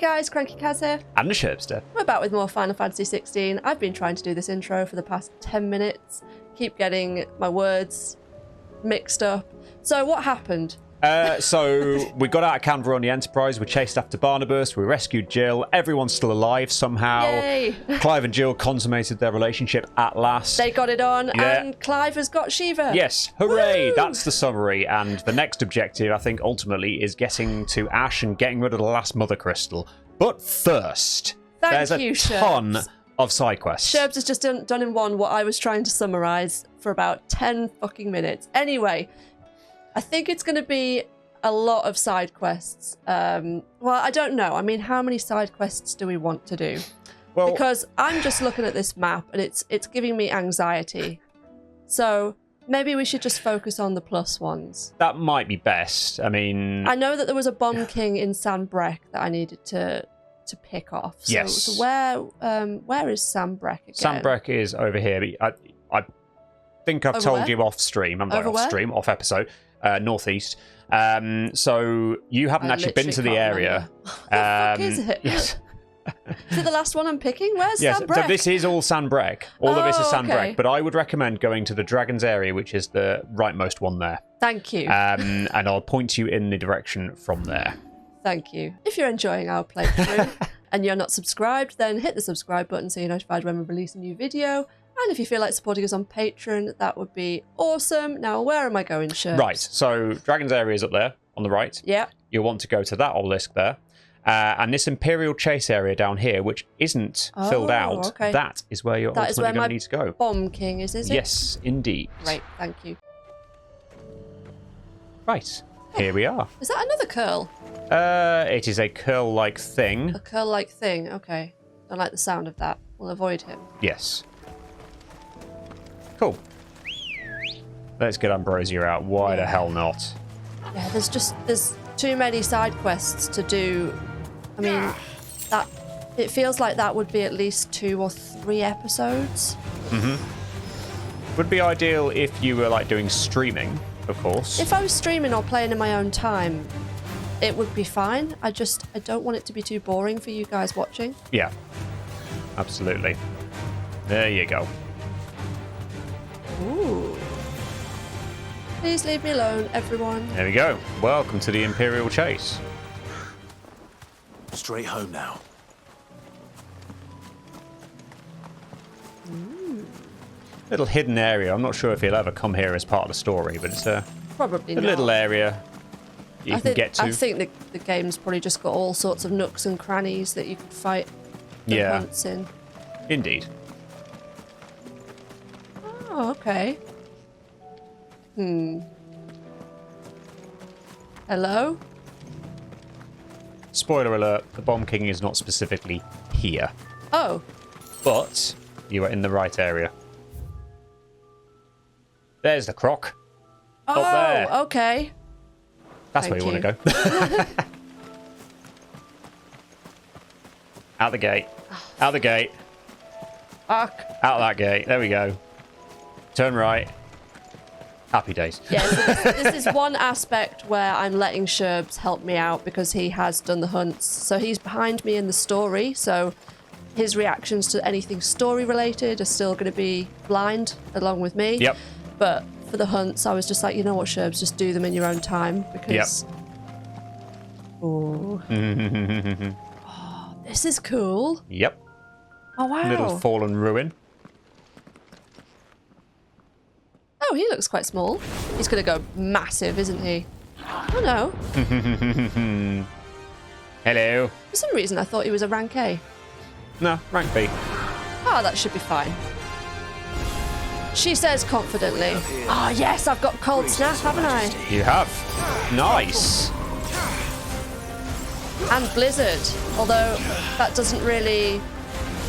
guys, crankycaz here. And the sherbster. We're back with more Final Fantasy 16. I've been trying to do this intro for the past 10 minutes. Keep getting my words mixed up. So what happened? So we got out of Canberra on the Enterprise, we chased after Barnabas, we rescued Jill, everyone's still alive somehow. Yay! Clive and Jill consummated their relationship at last. They got it on, Yeah. and Clive has got Shiva. Yes, hooray! Woo! That's the summary, and the next objective, I think, ultimately, is getting to Ash and getting rid of the last Mother Crystal. But first, there's a ton of side quests. Sherbs has just done in one what I was trying to summarise for about 10 fucking minutes. Anyway, I think it's going to be a lot of side quests. Well, I don't know. I mean, how many side quests do we want to do? Well, because I'm just looking at this map and it's giving me anxiety. So maybe we should just focus on the plus ones. that might be best. I mean, I know that there was a Bomb King in Sanbreck that I needed to pick off. So, Yes. So where is Sanbreck again? Sanbreck is over here. But I think I've Over told where? you off stream. I'm not Over off where? stream, off episode. Northeast. So you haven't I actually been to the literally can't area. remember. What the fuck is it? Yes. Is it the last one I'm picking? Where's Yes, Sanbreck? so this is all Sanbreck. All of this is Oh, Sanbreck. okay. But I would recommend going to the Dragons area, which is the rightmost one there. Thank you. And I'll point you in the direction from there. Thank you. If you're enjoying our playthrough and you're not subscribed, then hit the subscribe button so you're notified when we release a new video. And if you feel like supporting us on Patreon, that would be awesome. Now, where am I going, Shirt? Right, so Dragons area is up there on the right. Yeah. You'll want to go to that obelisk there. And this Imperial Chase area down here, which isn't filled out, okay. that is where you're That is ultimately where going to need to go. Bomb King is it? Yes, indeed. Great, thank you. Right, here we are. Is that another curl? It is a curl-like thing. A curl-like thing, okay. Don't like the sound of that. We'll avoid him. Yes. Cool. Let's get Ambrosia out. Why the hell not? Yeah, there's too many side quests to do. I mean, that it feels like that would be at least 2 or 3 episodes. Would be ideal if you were like doing streaming, of course. If I was streaming or playing in my own time, it would be fine. I don't want it to be too boring for you guys watching. Yeah. Absolutely. There you go. Ooh. Please leave me alone, everyone. There we go. Welcome to the Imperial Chase. Straight home now. Little hidden area. I'm not sure if he'll ever come here as part of the story, but it's a Probably not. little area you can get to. I think the game's probably just got all sorts of nooks and crannies that you could fight the Yeah. hunts in. Indeed. Oh, okay. Hello? Spoiler alert, the Bomb King is not specifically here. Oh, But you are in the right area. There's the croc. Up there. Okay. That's Thank where you want to go. Out the gate. Out the gate. Fuck. Out that gate. There we go. Turn right. Happy days. Yeah, so this is one aspect where I'm letting Sherbs help me out because he has done the hunts. So he's behind me in the story, so his reactions to anything story related are still going to be blind along with me. Yep. But for the hunts, I was just like, you know what, Sherbs, just do them in your own time because... Ooh. Oh, this is cool. Yep. Oh, wow. Little fallen ruin. Oh, he looks quite small. He's going to go massive, isn't he? Oh, no. Hello. For some reason, I thought he was a rank A. No, rank B. Oh, that should be fine. She says confidently. Oh, yes, I've got cold snap, haven't I? You have. Nice. And blizzard. Although that doesn't really...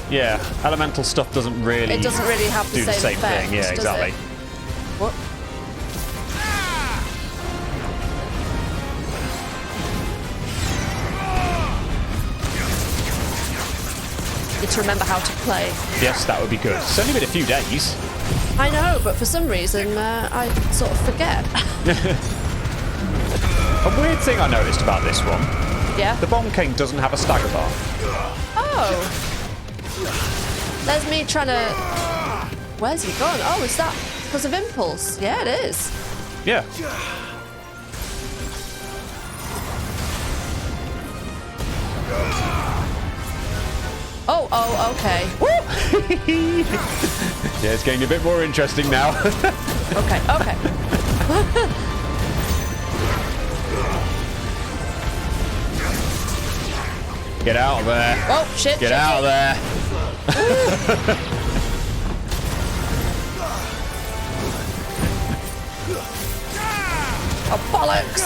Yeah, elemental stuff doesn't really... It doesn't really have the do the same effect, thing. Yeah, does exactly. it? What? Need to remember how to play. Yes, that would be good. It's only been a few days. I know, but for some reason, I sort of forget. A weird thing I noticed about this one Yeah? The Bomb King doesn't have a stagger bar. Oh. There's me trying to... Where's he gone? Oh, is that because of impulse? Yeah, it is. Yeah. Oh, okay. Yeah, it's getting a bit more interesting now. Okay. Get out of there. Oh, shit. Get out of there. Oh, bollocks.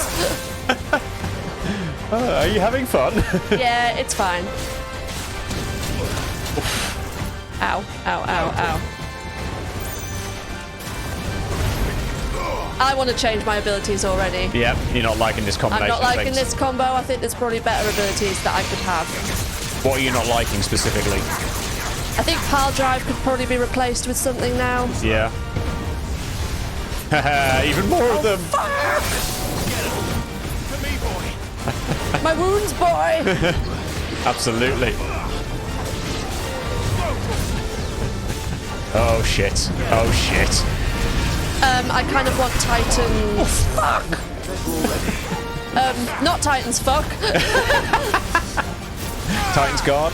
Are you having fun? Yeah, it's fine. Ow. I want to change my abilities already. Yeah, you're not liking this combination. I'm not liking this combo. I think there's probably better abilities that I could have. What are you not liking specifically? I think pile drive could probably be replaced with something now. Yeah. Even more of them. Fuck! My wounds, boy. Absolutely. Oh shit. Oh shit. I kind of want Titan. Oh, fuck! Not Titan's fuck. Titan's guard?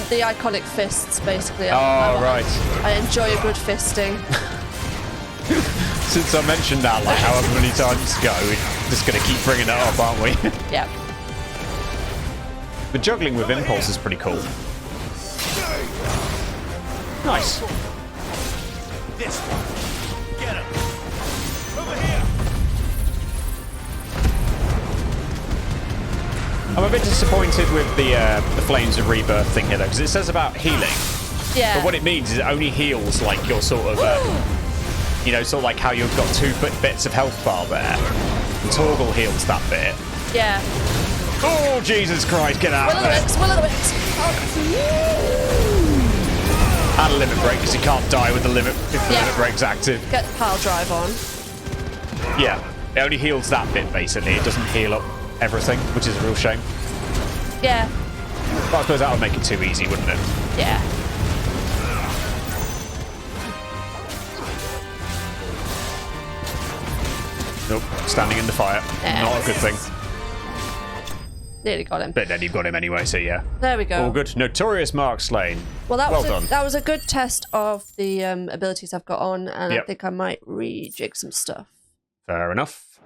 The iconic fists, basically. Right. I enjoy a good fisting. Since I mentioned that, like, however many times ago, we're just going to keep bringing it up, aren't we? Yeah. The juggling with impulse is pretty cool. Nice. This one. Get him. Over here. I'm a bit disappointed with the Flames of Rebirth thing here, though, because it says about healing. Yeah. But what it means is it only heals, like, your sort of, you know, sort of like how you've got 2 bits of health bar there. And Torgal heals that bit. Yeah. Oh, Jesus Christ, get out of there. Will of the Wisps. And a limit break, because you can't die with the limit if the limit break's active. Get the pile drive on. Yeah, it only heals that bit, basically. It doesn't heal up everything, which is a real shame. Yeah. But I suppose that would make it too easy, wouldn't it? Yeah. Nope, standing in the fire. Not a good thing. Nearly got him. But then you've got him anyway, so yeah. There we go. All good. Notorious Mark slain. Well, well done. That was a good test of the abilities I've got on, and Yep. I think I might rejig some stuff. Fair enough.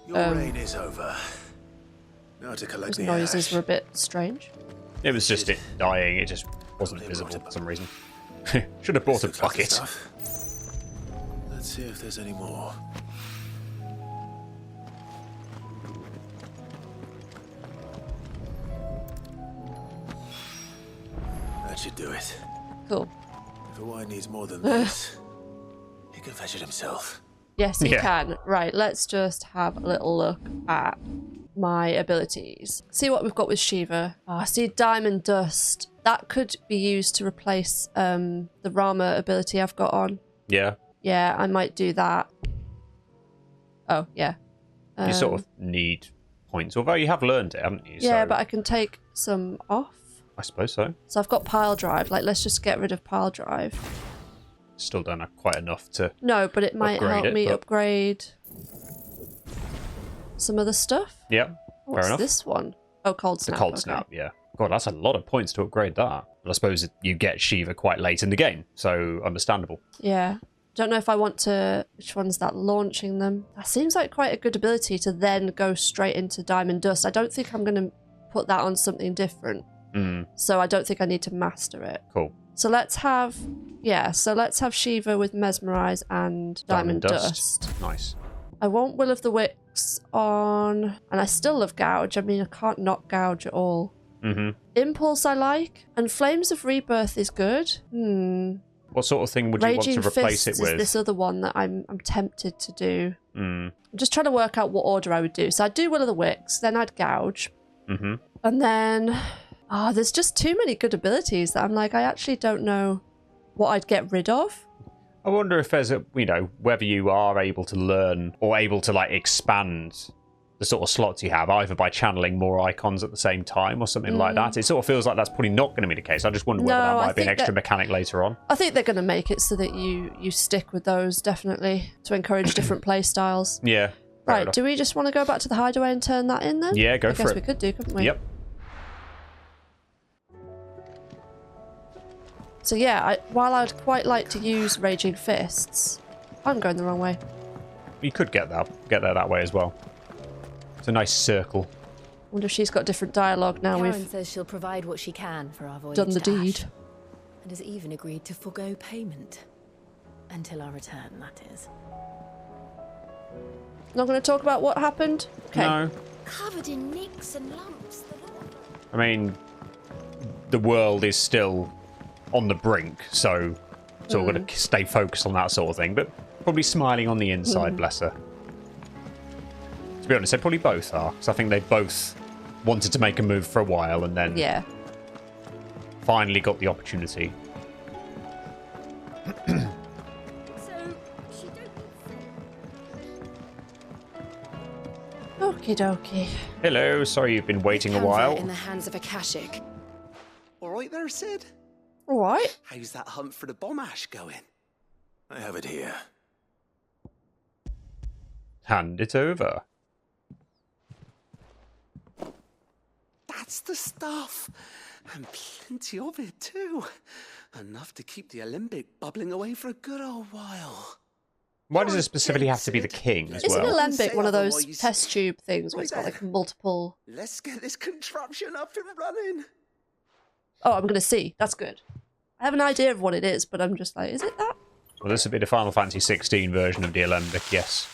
Your reign is over. Now to collect Those the noises ash. were a bit strange. It was just it dying. It just wasn't visible for some reason. Should have bought a Looks like the bucket. stuff. Let's see if there's any more. That should do it. Cool. If a wine needs more than this, he can fetch it himself. Yes, you Yeah. can. Right, let's just have a little look at my abilities. See what we've got with Shiva. Oh, I see Diamond Dust. That could be used to replace the Rama ability I've got on. Yeah. Yeah, I might do that. Oh, yeah. You sort of need points, although you have learned it, haven't you? Yeah, So but I can take some off. I suppose so. So I've got Pile Drive. Like, let's just get rid of Pile Drive. Still don't have quite enough to... No, but it might Upgrade help it, me but- upgrade some other stuff. Yeah, What's fair enough. this one? Oh, Cold The Snap. cold okay. snap, yeah. God, that's a lot of points to upgrade that. But I suppose you get Shiva quite late in the game, so understandable. Yeah. Don't know if I want to... Which one's that? Launching them. That seems like quite a good ability to then go straight into Diamond Dust. I don't think I'm going to put that on something different. So I don't think I need to master it. Cool. So let's have... Yeah, so let's have Shiva with Mesmerize and Diamond Dust. Nice. I want Will of the Wisps on... And I still love Gouge. I mean, I can't not Gouge at all. Impulse I like. And Flames of Rebirth is good. What sort of thing would you Raging want to replace Fists it with? is this other one that I'm tempted to do. I'm just trying to work out what order I would do. So I'd do Will of the Wisps, then I'd Gouge. And then... Oh, there's just too many good abilities that I'm like, I actually don't know what I'd get rid of. I wonder if there's a, you know, whether you are able to learn or able to like expand the sort of slots you have, either by channeling more icons at the same time or something like that. It sort of feels like that's probably not going to be the case. I just wonder whether that might be an extra mechanic later on. I think they're going to make it so that you stick with those, definitely, to encourage different play styles. Yeah. Right, do we just want to go back to the hideaway and turn that in then? Yeah, go for it. I guess we could do, couldn't we? Yep. So yeah, while I'd quite like to use Raging Fists, I'm going the wrong way. You could get there that way as well. It's a nice circle. Wonder if she's got different dialogue now. Karen We've says she'll provide what she can for our voyage done the to Ash, deed. and has even agreed to forego payment until our return. That is. Not going to talk about what happened. Okay. No. Covered in nicks and lumps. I mean, the world is still on the brink, so sort of got to stay focused on that sort of thing. But probably smiling on the inside, bless her. To be honest, they probably both are, because I think they both wanted to make a move for a while and then finally got the opportunity. Okie dokie. Hello, sorry you've been waiting a while. In the hands of Akashic. All right there, Sid? All right. How's that hunt for the bomb ash going? I have it here. Hand it over. That's the stuff. And plenty of it, too. Enough to keep the Olympic bubbling away for a good old while. Why does it specifically have to be the king as Isn't well? Alembic one of those test tube things where it's got like multiple... Let's get this contraption up and running. Oh, I'm going to see. That's good. I have an idea of what it is, but I'm just like, is it that? Well, this would be the Final Fantasy 16 version of the Alembic, yes.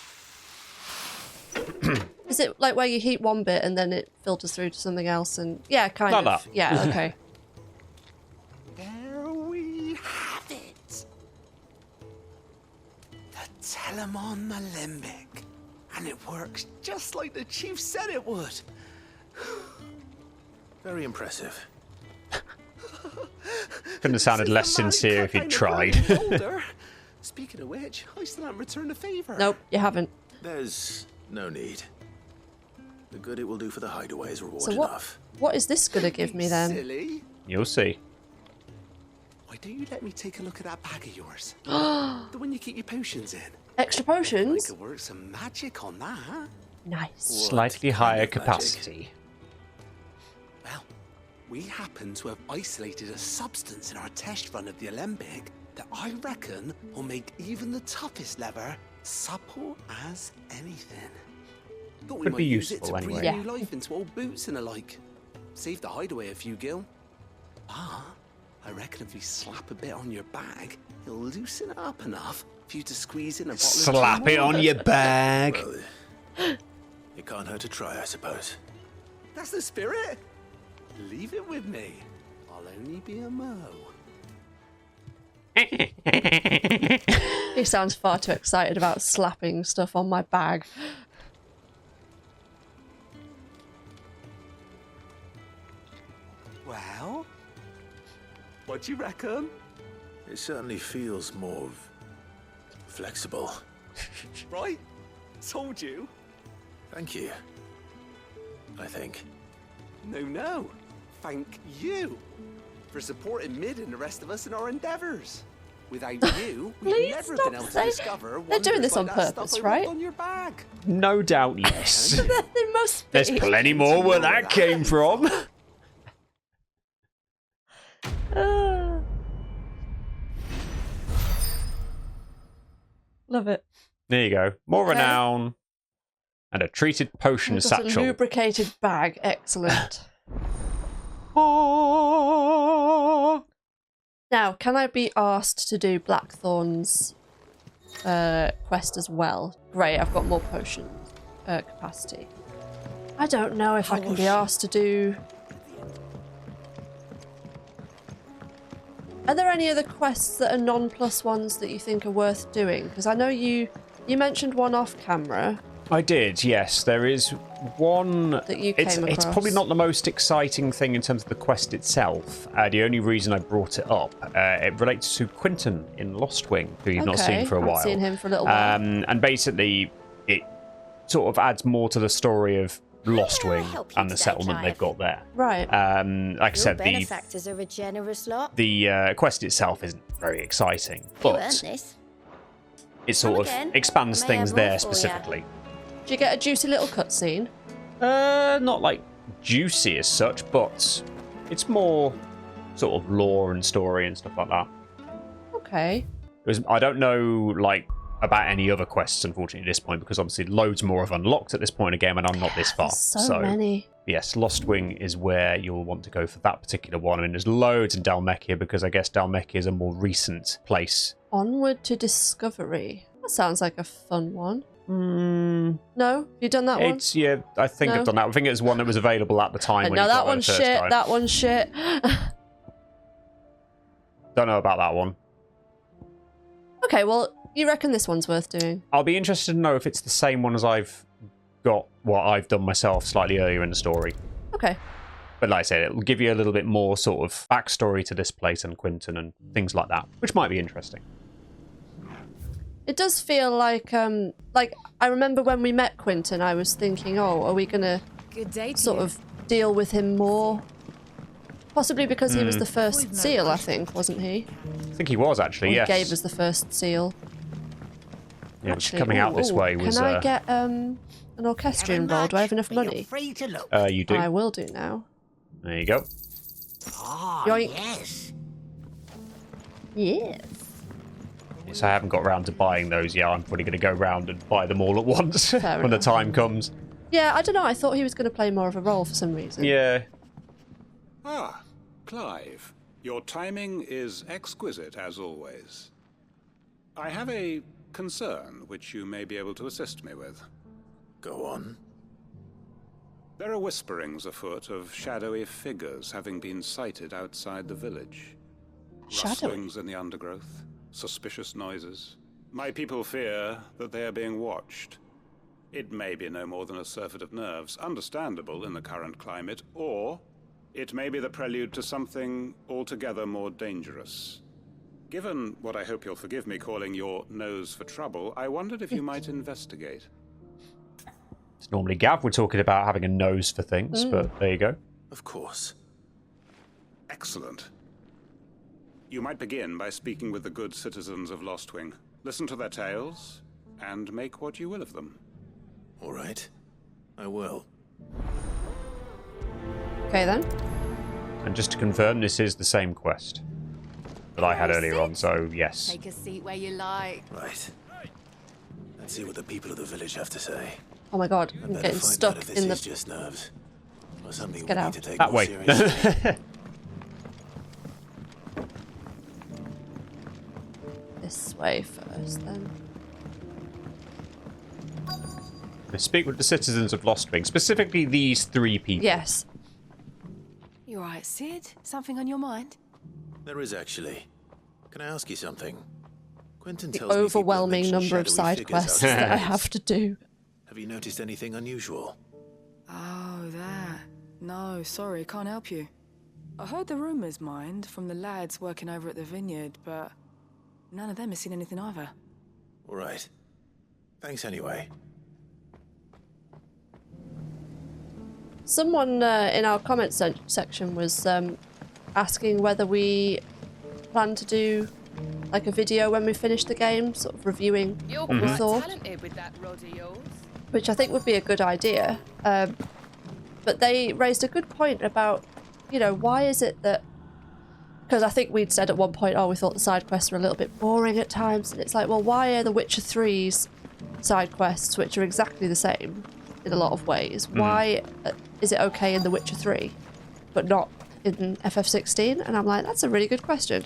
Is it like where you heat one bit and then it filters through to something else? And yeah, kind Like of. that. Yeah, okay. There we have it. The Telemon Alembic. And it works just like the chief said it would. Very impressive. Couldn't have sounded less sincere if you'd tried. Speaking of which, I still haven't returned the favour. Nope, you haven't. There's no need. The good it will do for the hideaway is reward So enough. what is this going to give me then? Silly. You'll see. Why don't you let me take a look at that bag of yours? The one you keep your potions in. Extra I potions? could work some magic on that. Nice. Slightly higher capacity. Well, we happen to have isolated a substance in our test run of the Alembic that I reckon will make even the toughest lever supple as anything. Thought we Could might be use it useful to breathe anyway. new life into old boots and the like. Save the hideaway a few gil. Ah, I reckon if we slap a bit on your bag, it'll loosen it up enough for you to squeeze in a bottle Slap of it on your bag. Well, it can't hurt to try, I suppose. That's the spirit. Leave it with me. I'll only be a mo. He sounds far too excited about slapping stuff on my bag. Well, what do you reckon? It certainly feels more flexible. Right? Told you. Thank you. I think. No. Thank you for supporting Mid and the rest of us in our endeavours. Without you, we'd Please never stop been able to saying- discover. They're doing wonders this on like that purpose, stuff I right? rubbed on your bag. No doubt, yes. There must be. There's plenty more where that came from. Love it. There you go. More renown. And a treated potion We've got a satchel. lubricated bag. Excellent. Now, can I be asked to do Blackthorn's quest as well? Great, I've got more potion capacity. I don't know if I can be asked to do... Are there any other quests that are non-plus ones that you think are worth doing? Because I know you mentioned one off camera. I did, yes. There is one that you it's came across. probably not the most exciting thing in terms of the quest itself. The only reason I brought it up, it relates to Quinton in Lost Wing, who you've not seen for a while. I've seen him for a little while. And basically, it sort of adds more to the story of Lost Wing and the settlement they've got there. Right. Like I said, benefactors are a generous lot. the quest itself isn't very exciting, but it sort of expands things there specifically. Do you get a juicy little cutscene? Not like juicy as such, but it's more sort of lore and story and stuff like that. Okay. I don't know like about any other quests, unfortunately, at this point, because obviously loads more have unlocked at this point in the game, and I'm not this far. So many. Yes, Lost Wing is where you'll want to go for that particular one. I mean, there's loads in Dalmekia because I guess Dalmekia is a more recent place. Onward to Discovery. That sounds like a fun one. No? Have you done that one? Yeah, I think I've done that. I think it was one that was available at the time. No, that one's shit. That one's shit. Don't know about that one. Okay, well, you reckon this one's worth doing? I'll be interested to know if it's the same one as I've got what I've done myself slightly earlier in the story. Okay. But like I said, it'll give you a little bit more sort of backstory to this place and Quinton and things like that, which might be interesting. It does feel like I remember when we met Quinton, I was thinking, oh, are we gonna sort of deal with him more? Possibly because he was the first seal, I think, wasn't he? I think he was actually. Yes. He gave us the first seal. Yeah, actually, coming out this way was. Can I get an orchestra involved? Do I have enough money? Free to look. You do. I will do now. There you go. Yoink. Yes. Yes. Yes, I haven't got around to buying those yet. I'm probably going to go round and buy them all at once Fair when the enough. time comes. Yeah, I don't know. I thought he was going to play more of a role for some reason. Yeah. Ah, Clive. Your timing is exquisite, as always. I have a concern which you may be able to assist me with. Go on. There are whisperings afoot of shadowy figures having been sighted outside the village. Shadowy? Rustlings in the undergrowth, suspicious noises. My people fear that they are being watched. It may be no more than a surfeit of nerves, understandable in the current climate, or it may be the prelude to something altogether more dangerous. Given what I hope you'll forgive me calling your nose for trouble, I wondered if you might investigate. It's normally Gav we're talking about having a nose for things, but there you go. Of course. Excellent. You might begin by speaking with the good citizens of Lost Wing. Listen to their tales, and make what you will of them. All right. I will. Okay, then. And just to confirm, this is the same quest that I had earlier on, so yes. Take a seat where you like. Right. Let's see what the people of the village have to say. Oh my god, I I'm better getting find stuck out if this in is the... just nerves, or something we get need out. to take That more way. seriously. This way first, then. Speak with the citizens of Lost Wing, specifically these three people. Yes. You alright, Sid? Something on your mind? There is actually. Can I ask you something? Quinton The tells me people overwhelming mention number of shadowy side figures quests outside that I the have to do. Have you noticed anything unusual? Oh, that. No, sorry, can't help you. I heard the rumours, mind, from the lads working over at the vineyard, but none of them has seen anything either. All right. Thanks anyway. Someone in our comments section was asking whether we plan to do like a video when we finish the game, sort of reviewing what we thought, With that rod of yours. which I think would be a good idea. But they raised a good point about, you know, why is it that... Because I think we'd said at one point, oh, we thought the side quests were a little bit boring at times. And it's like, well, why are the Witcher 3's side quests, which are exactly the same in a lot of ways, why is it okay in The Witcher 3, but not in FF16? And I'm like, that's a really good question.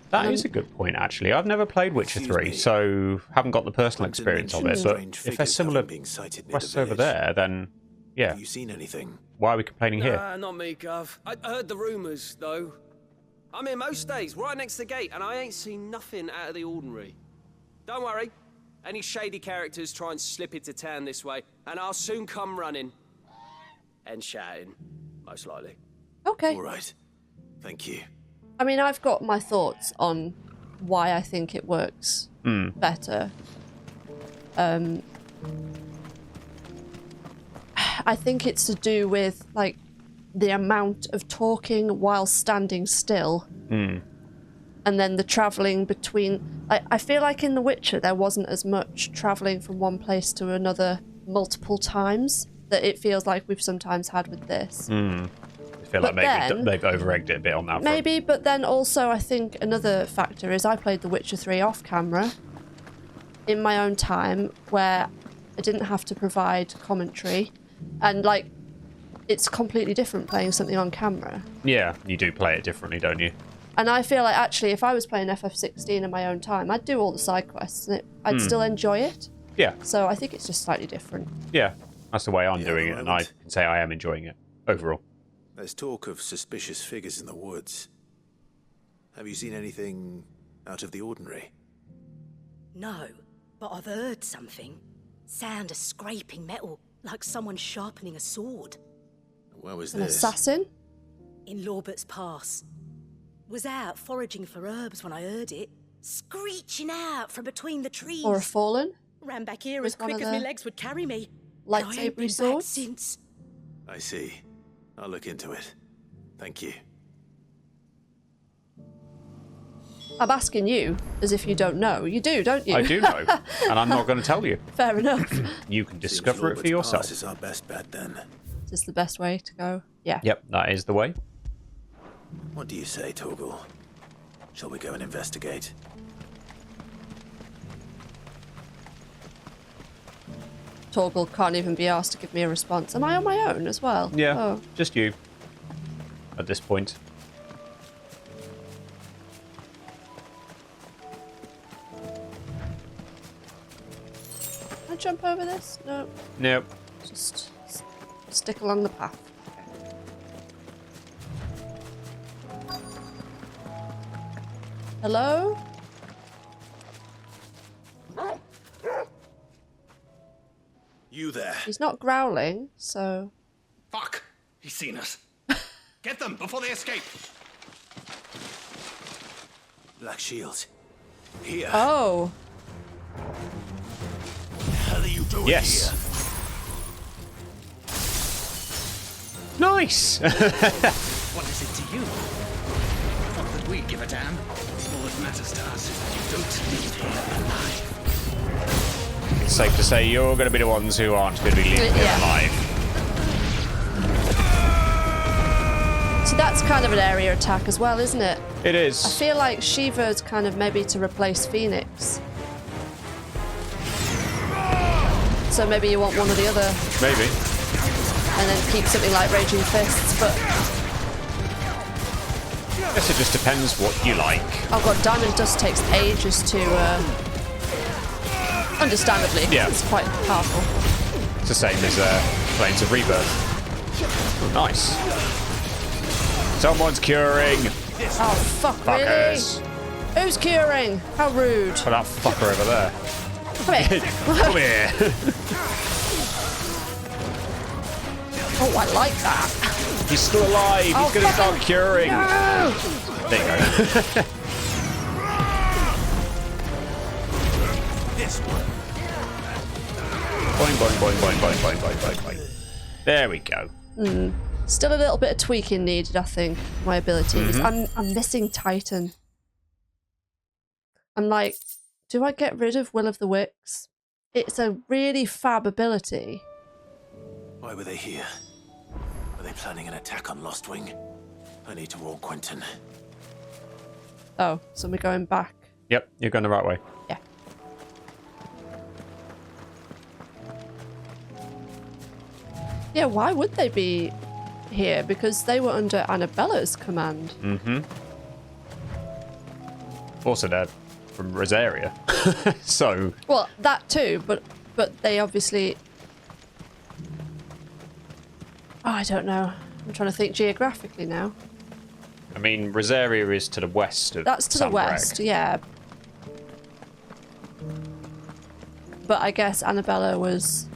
That is a good point, actually. I've never played Witcher 3, so haven't got the personal Quinton experience of it. mentioned But strange if there's figures similar having been sighted near quests the over village. there, then yeah. Have you seen anything? Why are we complaining here? Nah, not me, Gov. I heard the rumours, though. I'm here most days, right next to the gate, and I ain't seen nothing out of the ordinary. Don't worry. Any shady characters try and slip into town this way, and I'll soon come running. And shouting, most likely. Okay. All right. Thank you. I mean, I've got my thoughts on why I think it works better. I think it's to do with, like, the amount of talking while standing still. And then the travelling between... I feel like in The Witcher there wasn't as much travelling from one place to another multiple times that it feels like we've sometimes had with this. I feel like maybe they've over-egged it a bit on that Maybe, front. but then also I think another factor is I played The Witcher 3 off camera in my own time where I didn't have to provide commentary. And, like, it's completely different playing something on camera. Yeah, you do play it differently, don't you? And I feel like, actually, if I was playing FF16 in my own time, I'd do all the side quests and I'd still enjoy it. Yeah. So I think it's just slightly different. Yeah, that's the way I'm doing it, and I can say I am enjoying it overall. There's talk of suspicious figures in the woods. Have you seen anything out of the ordinary? No, but I've heard something. Sound of scraping metal, like someone sharpening a sword. Where was An this? assassin? In Lorbert's Pass. Was out foraging for herbs when I heard it, screeching out from between the trees. Or a fallen? Ran back here With as one quick of as my the legs would carry me. And I ain't lightsabery been back swords? since. I see. I'll look into it. Thank you. I'm asking you as if you don't know. You do, don't you? I do know, and I'm not going to tell you. Fair enough. You can discover it for Seems Lorbert's yourself. Pass is our best bet then. Is this the best way to go? Yeah. Yep, that is the way. What do you say, Torgal? Shall we go and investigate? Torgal can't even be asked to give me a response. Am I on my own as well? Yeah, Oh. just you at this point. Can I jump over this? No. Nope. Just stick along the path. Hello? You there. He's not growling, so... Fuck! He's seen us. Get them before they escape. Black Shield. Here. Oh. What the hell are you doing Yes. here? Nice! What is it to you? Not that we give a damn. All that matters to us is that you don't leave here alive. It's safe to say you're going to be the ones who aren't going to be leaving here Yeah. alive. So that's kind of an area attack as well, isn't it? It I is. feel like Shiva's kind of maybe to replace Phoenix. So maybe you want one or the other, Maybe. and then keep something like Raging Fists, but... I guess it just depends what you like. Oh god, Diamond Dust takes ages to... Understandably, Yeah. it's quite powerful. It's the same as Planes of Rebirth. Oh, nice. Someone's curing. Oh fuck, Fuckers. really? Who's curing? How rude. For that fucker over there. Come here. Come here. Oh, I like that. He's still alive. He's Oh, going to start fucking- curing. No! There you go. This one. Boing, boing, boing, boing, boing, boing, boing, boing, boing. There we go. Still a little bit of tweaking needed, I think, my abilities. Mm-hmm. I'm missing Titan. I'm like, do I get rid of Will of the Wicks? It's a really fab ability. Why were they here? Are they planning an attack on Lostwing? I need to warn Quinton. Oh, so we're going back. Yep, you're going the right way. Yeah. Yeah, why would they be here? Because they were under Annabella's command. Mm-hmm. Also, they're from Rosaria. So... Well, that too, but they obviously... Oh, I don't know. I'm trying to think geographically now. I mean, Rosaria is to the west of That's to the Sambrag. west, yeah. But I guess Annabella was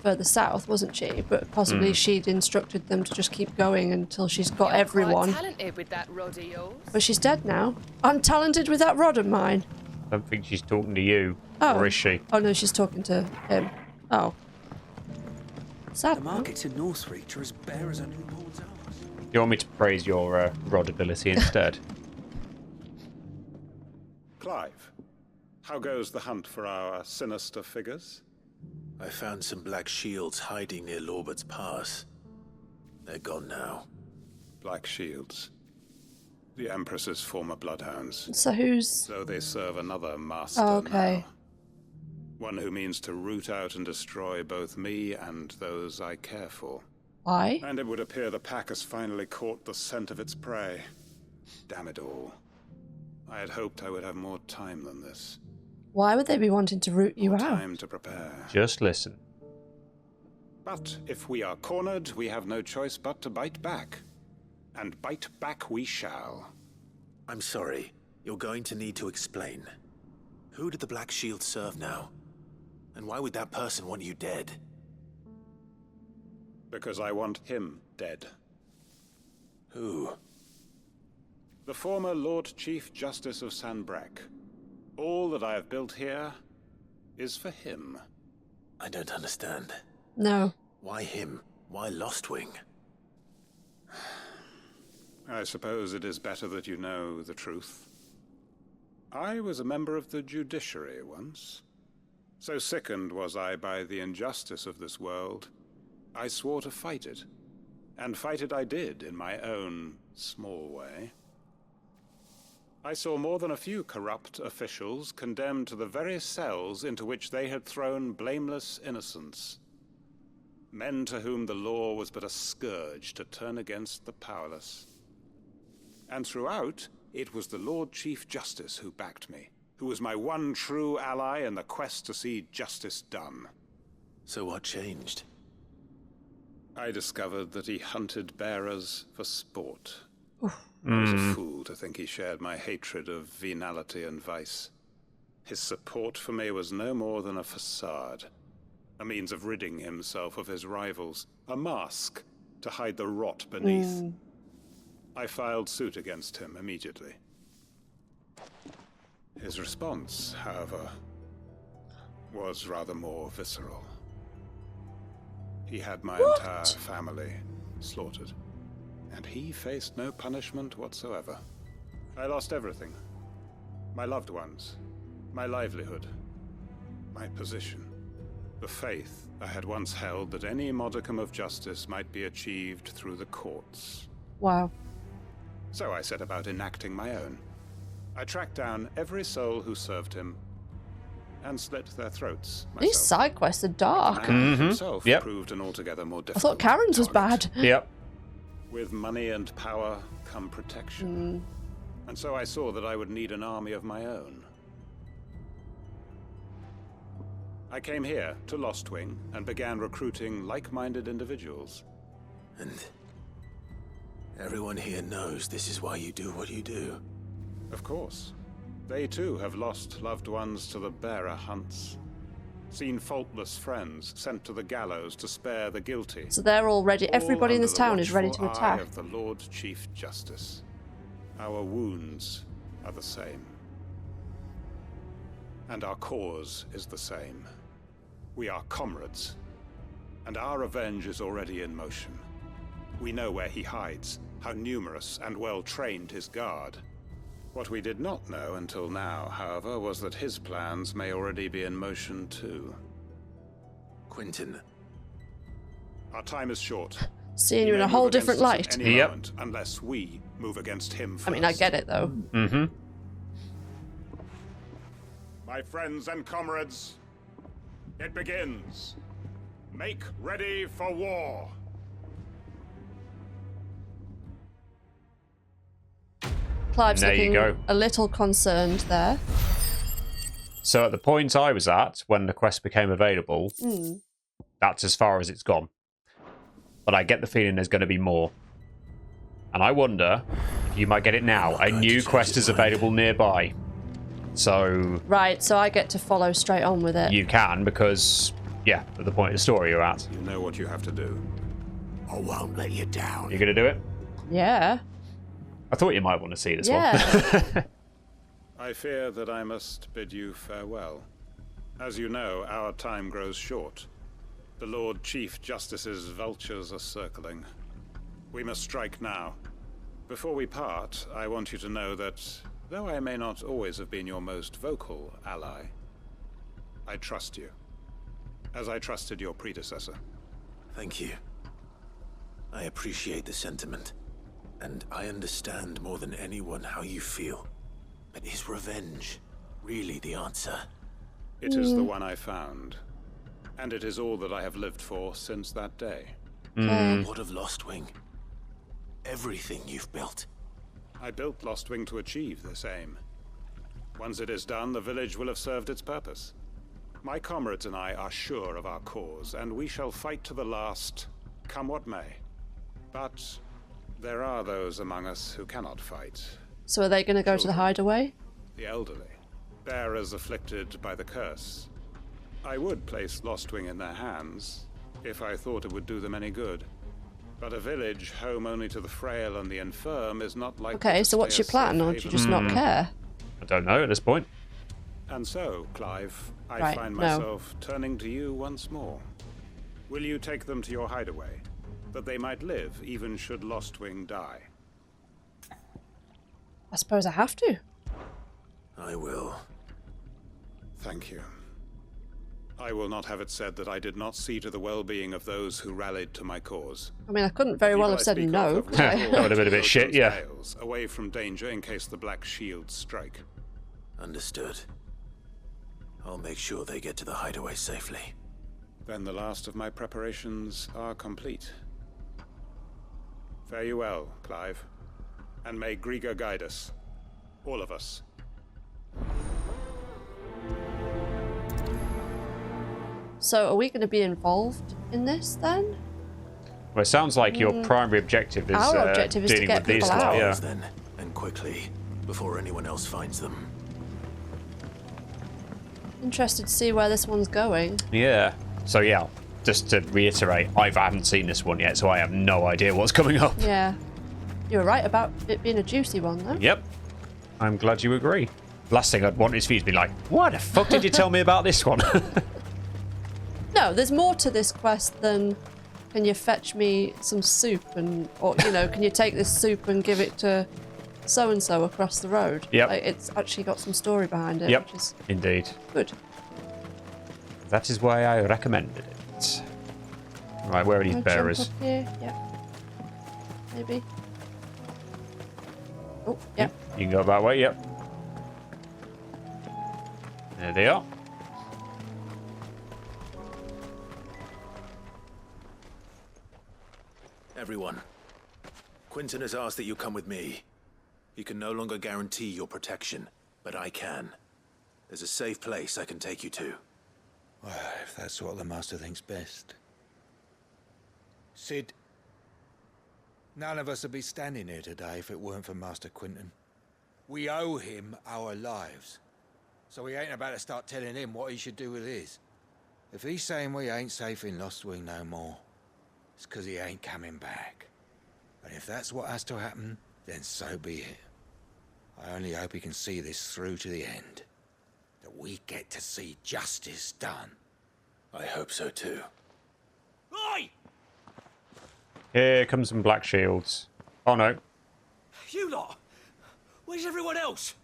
further south, wasn't she? But possibly she'd instructed them to just keep going until she's got everyone. Quite talented with that rod of yours. But she's dead now. I'm talented with that rod of mine. I don't think she's talking to you. Oh. Or is she? Oh no, she's talking to him. Oh. Sad. The markets in Northreach are as bare as a newborn's arse. Do you want me to praise your rod ability instead? Clive, how goes the hunt for our sinister figures? I found some black shields hiding near Lorbert's Pass. They're gone now. Black Shields. The Empress's former bloodhounds. So who's... So they serve another master okay. now. One who means to root out and destroy both me and those I care for. Why? And it would appear the pack has finally caught the scent of its prey. Damn it all. I had hoped I would have more time than this. Why would they be wanting to root you out? Time to prepare. Just listen. But if we are cornered, we have no choice but to bite back. And bite back we shall. I'm sorry. You're going to need to explain. Who did the Black Shield serve now? And why would that person want you dead? Because I want him dead. Who? The former Lord Chief Justice of Sanbreque. All that I have built here is for him. I don't understand. No. Why him? Why Lostwing? I suppose it is better that you know the truth. I was a member of the judiciary once. So sickened was I by the injustice of this world, I swore to fight it. And fight it I did in my own small way. I saw more than a few corrupt officials condemned to the very cells into which they had thrown blameless innocents. Men to whom the law was but a scourge to turn against the powerless. And throughout, it was the Lord Chief Justice who backed me, who was my one true ally in the quest to see justice done. So what changed? I discovered that he hunted bearers for sport. I was a fool to think he shared my hatred of venality and vice. His support for me was no more than a facade, a means of ridding himself of his rivals, a mask to hide the rot beneath. I filed suit against him immediately. His response, however, was rather more visceral. He had my entire family slaughtered. And he faced no punishment whatsoever. I lost everything. My loved ones, my livelihood, my position, the faith I had once held that any modicum of justice might be achieved through the courts. Wow. So I set about enacting my own. I tracked down every soul who served him and slit their throats myself. These side quests are dark. The man himself proved an altogether more I difficult thought Karen's was bad. Yep. With money and power come protection. And so I saw that I would need an army of my own. I came here to Lostwing and began recruiting like-minded individuals. And everyone here knows this is why you do what you do. Of course. They too have lost loved ones to the bearer hunts. Seen faultless friends sent to the gallows to spare the guilty. So they're all ready. Everybody in this town is ready to All under the attack. watchful eye of the Lord Chief Justice. Our wounds are the same. And our cause is the same. We are comrades. And our revenge is already in motion. We know where he hides, how numerous and well-trained his guard. What we did not know until now, however, was that his plans may already be in motion too. Quinton. Our time is short. Seeing you in a whole different light. Moment, unless we move against him first. I mean, I get it though. My friends and comrades, it begins. Make ready for war. Clive's There you looking go. a little concerned there. So at the point I was at, when the quest became available, that's as far as it's gone. But I get the feeling there's going to be more. And I wonder if you might get it now. A new quest is available nearby. So Right, so I get to follow straight on with it. you can because, yeah, at the point of the story you're at. You know what you have to do. I won't let you down. You gonna do it? Yeah. I thought you might want to see this one. Yeah. I fear that I must bid you farewell. As you know, our time grows short. The Lord Chief Justice's vultures are circling. We must strike now. Before we part, I want you to know that, though I may not always have been your most vocal ally, I trust you, as I trusted your predecessor. Thank you. I appreciate the sentiment, and I understand more than anyone how you feel. But is revenge really the answer? It is the one I found, and it is all that I have lived for since that day. What of Lostwing? Everything you've built. I built Lostwing to achieve this aim. Once it is done, the village will have served its purpose. My comrades and I are sure of our cause, and we shall fight to the last, come what may. But there are those among us who cannot fight. So are they going to go to the hideaway? The elderly, bearers afflicted by the curse. I would place Lostwing in their hands, if I thought it would do them any good. But a village home only to the frail and the infirm is not likely Okay, to so what's stay your a plan, safe or do you haven. just not care? I don't know at this point. And so, Clive, I Right, find no. myself turning to you once more. Will you take them to your hideaway, that they might live even should Lostwing die? I suppose I have to. I will. Thank you. I will not have it said that I did not see to the well-being of those who rallied to my cause. I mean, I couldn't very well have said no. That would have been a bit shit, yeah. Away from danger in case the Black Shields strike. Understood. I'll make sure they get to the hideaway safely. Then the last of my preparations are complete. Fare you well, Clive. And may Grieger guide us. All of us. So are we going to be involved in this then? Well, it sounds like your primary objective is, Our objective is to dealing get with these people lot, out. yeah. Then, and quickly, before anyone else finds them. Interested to see where this one's going. Yeah. So yeah, just to reiterate, I haven't seen this one yet, so I have no idea what's coming up. Yeah. You were right about it being a juicy one, though. Yep. I'm glad you agree. Last thing I'd want is for you to be like, why the fuck did you tell me about this one? No, there's more to this quest than can you fetch me some soup and, or, you know, can you take this soup and give it to so-and-so across the road? Yep. Like, it's actually got some story behind it, Yep. which is Indeed. good. That is why I recommended it. Right, where are these Can I bearers? jump up here? Yep. Maybe. Oh, yep. You can go that way, yep. There they are. Everyone. Quinton has asked that you come with me. He can no longer guarantee your protection, but I can. There's a safe place I can take you to. Well, if that's what the Master thinks best. Sid, none of us would be standing here today if it weren't for Master Quinton. We owe him our lives. So we ain't about to start telling him what he should do with his. If he's saying we ain't safe in Lostwing no more, it's 'cause he ain't coming back. And if that's what has to happen, then so be it. I only hope he can see this through to the end. That we get to see justice done. I hope so too. Oi! Here comes some black shields. Oh no. You lot! Where's everyone else?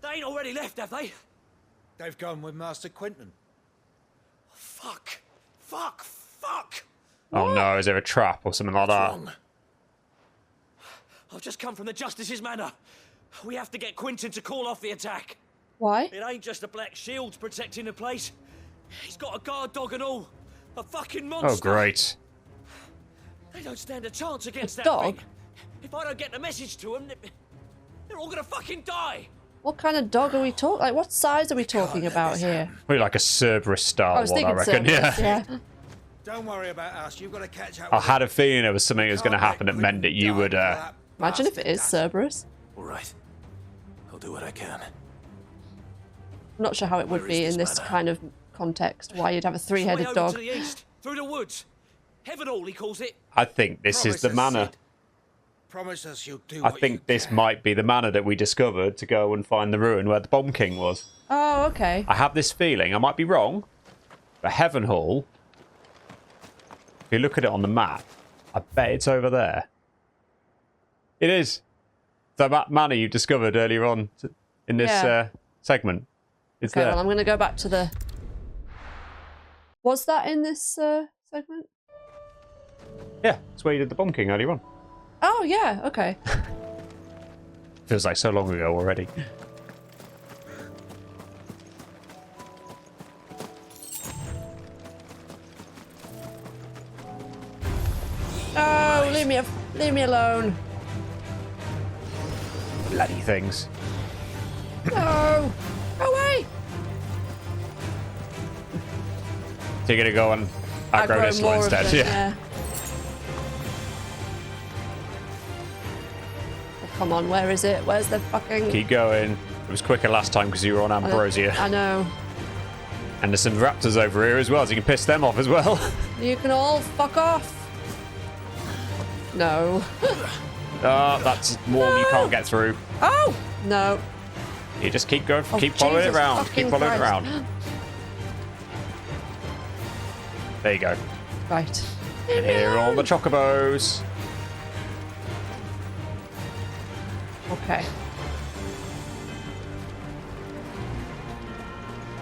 They ain't already left, have they? They've gone with Master Quinton. Fuck! Fuck! Fuck! Oh no, is there a trap or something like that? Wrong. I've just come from the Justice's manor. We have to get Quinton to call off the attack. Why? It ain't just the Black Shields protecting the place. He's got a guard dog and all. A fucking monster. Oh great. They don't stand a chance against that dog? thing. If I don't get the message to them, they're all gonna fucking die. What kind of dog are we talking? Like, what size are we talking about here? Probably like a Cerberus style I was one, I thinking reckon. Cerberus, Yeah. yeah. Don't worry about us. You've got to catch up. I had a feeling there was something that was going to happen that meant that you would. Imagine if it is Cerberus. All right. I'll do what I can. I'm not sure how it would Where be is in this this manor? kind of context, why you'd have a It's way three-headed over dog. to the east, through the woods. Heaven Hall, he calls it. I think this is the manor. Promise us you'll do I what think you this can. might be the manor that we discovered to go and find the ruin where the Bomb King was. Oh, okay. I have this feeling, I might be wrong, but Heaven Hall, if you look at it on the map, I bet it's over there. It is. The manor you discovered earlier on in this segment. It's Okay, there. well, I'm going to go back to the... Was that in this segment? Yeah, that's where you did the Bomb King earlier on. Oh, yeah, okay. Feels like so long ago already. Oh, leave me alone. Bloody things. No! Go away! So you're going to go and aggro this one more of instead? them, Yeah. Oh, come on, where is it? Where's the fucking... Keep going. It was quicker last time because you were on Ambrosia. I know. And there's some raptors over here as well, so you can piss them off as well. You can all fuck off. No. Oh, that's wall you can't get through. Oh! No. You just keep going, Oh, keep following it Jesus around, fucking keep following it Christ. around. There you go. Right. And here are all the chocobos. Okay.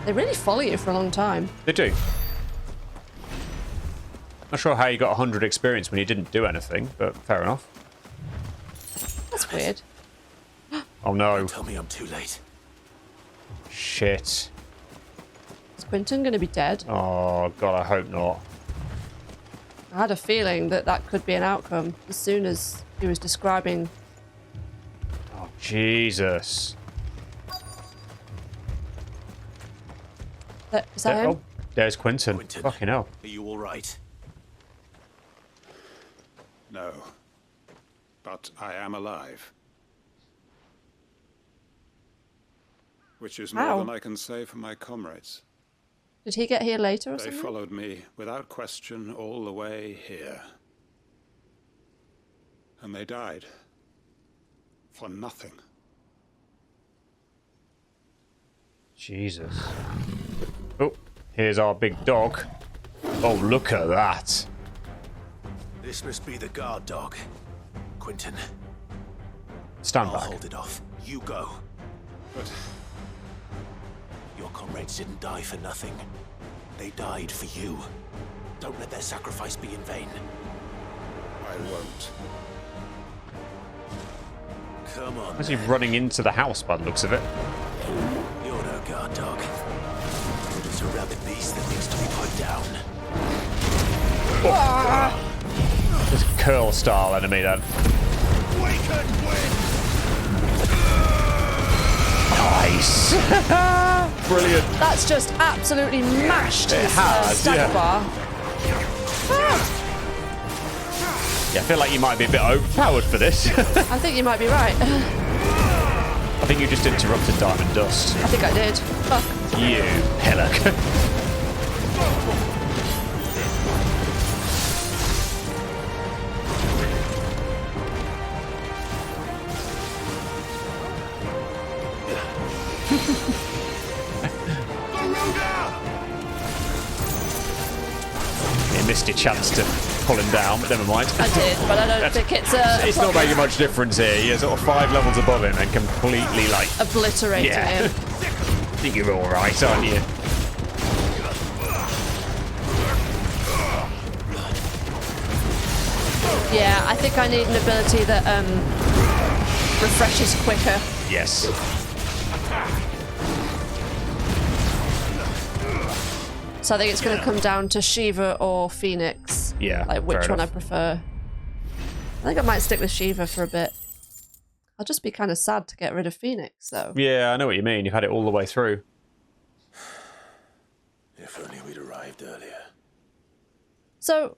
They really follow you for a long time. They do. Not sure how you got 100 experience when you didn't do anything, but fair enough. That's weird. Oh no. Tell me I'm too late. Shit. Is Quinton going to be dead? Oh god, I hope not. I had a feeling that that could be an outcome as soon as he was describing... Oh Jesus. Is that him? Oh, there's Quinton. Fucking hell. Are you all right? No. But I am alive. Which is more How? than I can say for my comrades. Did he get here later or They something? followed me without question all the way here. And they died. For nothing. Jesus. Oh, here's our big dog. Oh, look at that. This must be the guard dog. Quinton. Stand I'll back. hold it off. You go. But your comrades didn't die for nothing. They died for you. Don't let their sacrifice be in vain. I won't. Come on. Why's he running into the house by the looks of it? You're no guard dog. You're just a rabid beast that needs to be put down. Just curl style enemy then. Nice. Brilliant. That's just absolutely mashed It his has, stagger yeah. bar. Yeah, I feel like you might be a bit overpowered for this. I think you might be right. I think you just interrupted Diamond Dust. I think I did. Fuck. You pillock. You missed your chance to pull him down, but never mind. I did, but I don't think it's a... It's not making much difference here. You're sort of 5 levels above him and completely, like... Obliterating him. I think you're alright, aren't you? Yeah, I think I need an ability that refreshes quicker. Yes. So I think it's going to come down to Shiva or Phoenix. Yeah, Like which fair one I enough. prefer. I think I might stick with Shiva for a bit. I'll just be kind of sad to get rid of Phoenix, though. Yeah, I know what you mean. You've had it all the way through. If only we'd arrived earlier. So,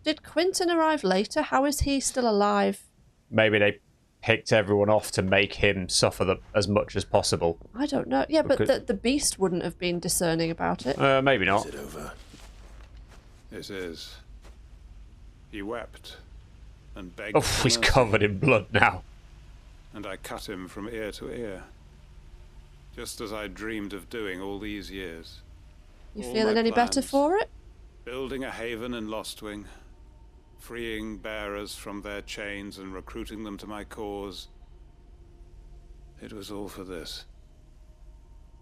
did Quinton arrive later? How is he still alive? Maybe they picked everyone off to make him suffer as much as possible. I don't know. Yeah, but the beast wouldn't have been discerning about it. Maybe not. Is it over? It is. He wept and begged. Oh, for he's mercy, covered in blood now. and I cut him from ear to ear, just as I dreamed of doing all these years. You All feeling my any better plans. for it? Building a haven in Lostwing, freeing bearers from their chains and recruiting them to my cause. It was all for this.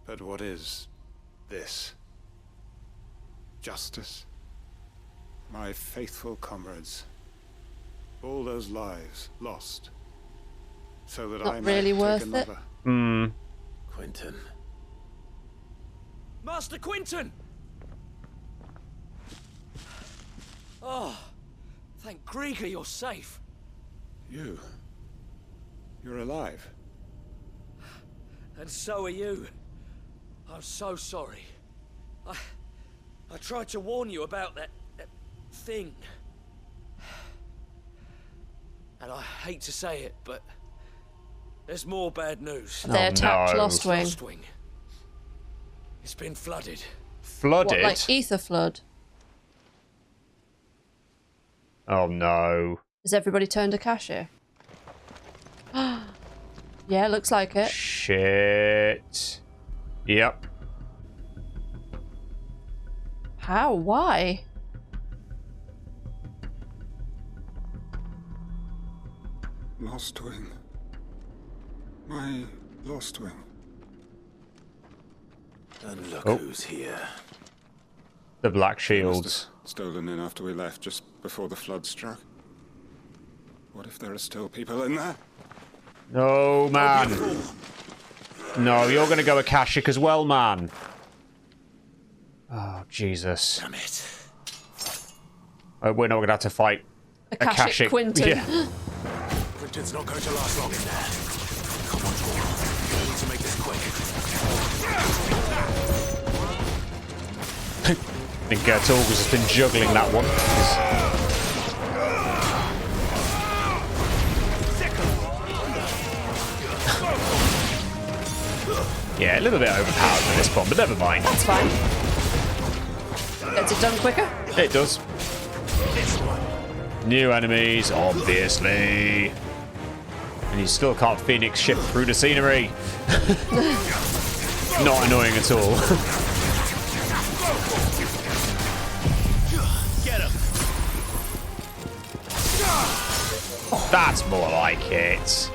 But what is this? Justice? My faithful comrades. All those lives lost. So that Not I really might worth take it. another. Quinton. Master Quinton! Oh, thank Grieger you're safe. You're alive. And so are you. I'm so sorry. I tried to warn you about that thing. And I hate to say it, but there's more bad news. They attacked no. Lostwing. Lostwing. It's been flooded. Flooded? What, like ether flood? Oh no. Has everybody turned a cashier? Yeah, looks like it. Shit. Yep. How? Why? Lostwing. My Lostwing. And look Oh. who's here. The Black Must Shields. have stolen in after we left, just before the flood struck. What if there are still people in there? No, man. No, you're going to go Akashic as well, man. Oh, Jesus. Damn it. We're not going to have to fight Akashic Quinton. Yeah. Quinton's not going to last long in there. Come on, Torg. We need to make this quick. I think Torgus has been juggling that one. Yeah, a little bit overpowered for this bomb, but never mind. That's fine. Gets it done quicker. It does. New enemies, obviously. And you still can't Phoenix shift through the scenery. Not annoying at all. Get him. That's more like it.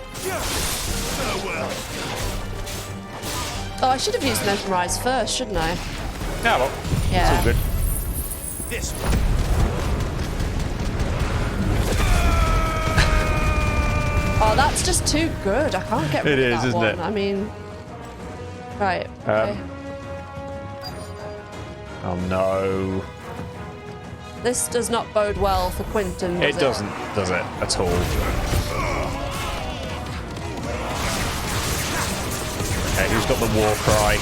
Oh, I should have used Mesmerize first, shouldn't I? Yeah, well, Yeah. it's all good. This one. Oh, that's just too good. I can't get rid It of is, that isn't one. it? I mean, right. Okay. Oh no. This does not bode well for Quinton. It doesn't, does it? At all. Okay, who's got the war cry?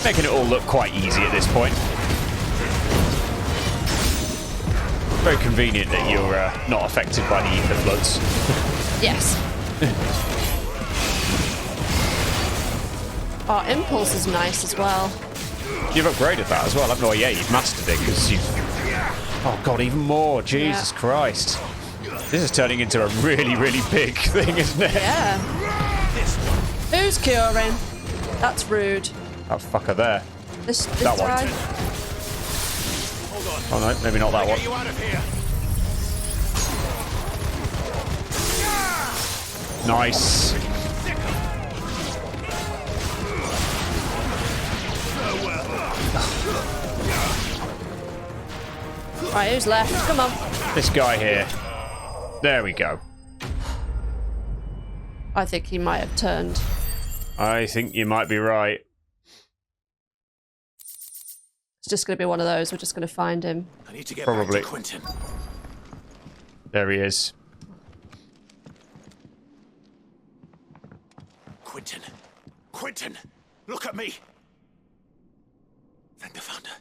Making it all look quite easy at this point. Very convenient that you're not affected by the ether floods. Yes. Oh, Impulse is nice as well. You've upgraded that as well. Oh yeah, you've mastered it because you've... Oh god, even more. Jesus Christ. This is turning into a really, really big thing, isn't it? Yeah. Who's curing? That's rude. That fucker there. This That one. guy. Oh no, maybe not that one. Get you out of here. Nice. Right, who's left? Come on. This guy here. There we go. I think he might have turned. I think you might be right. It's just going to be one of those. We're just going to find him. I need to get Probably. back to Quinton. There he is. Quinton, look at me! Thank the Founder.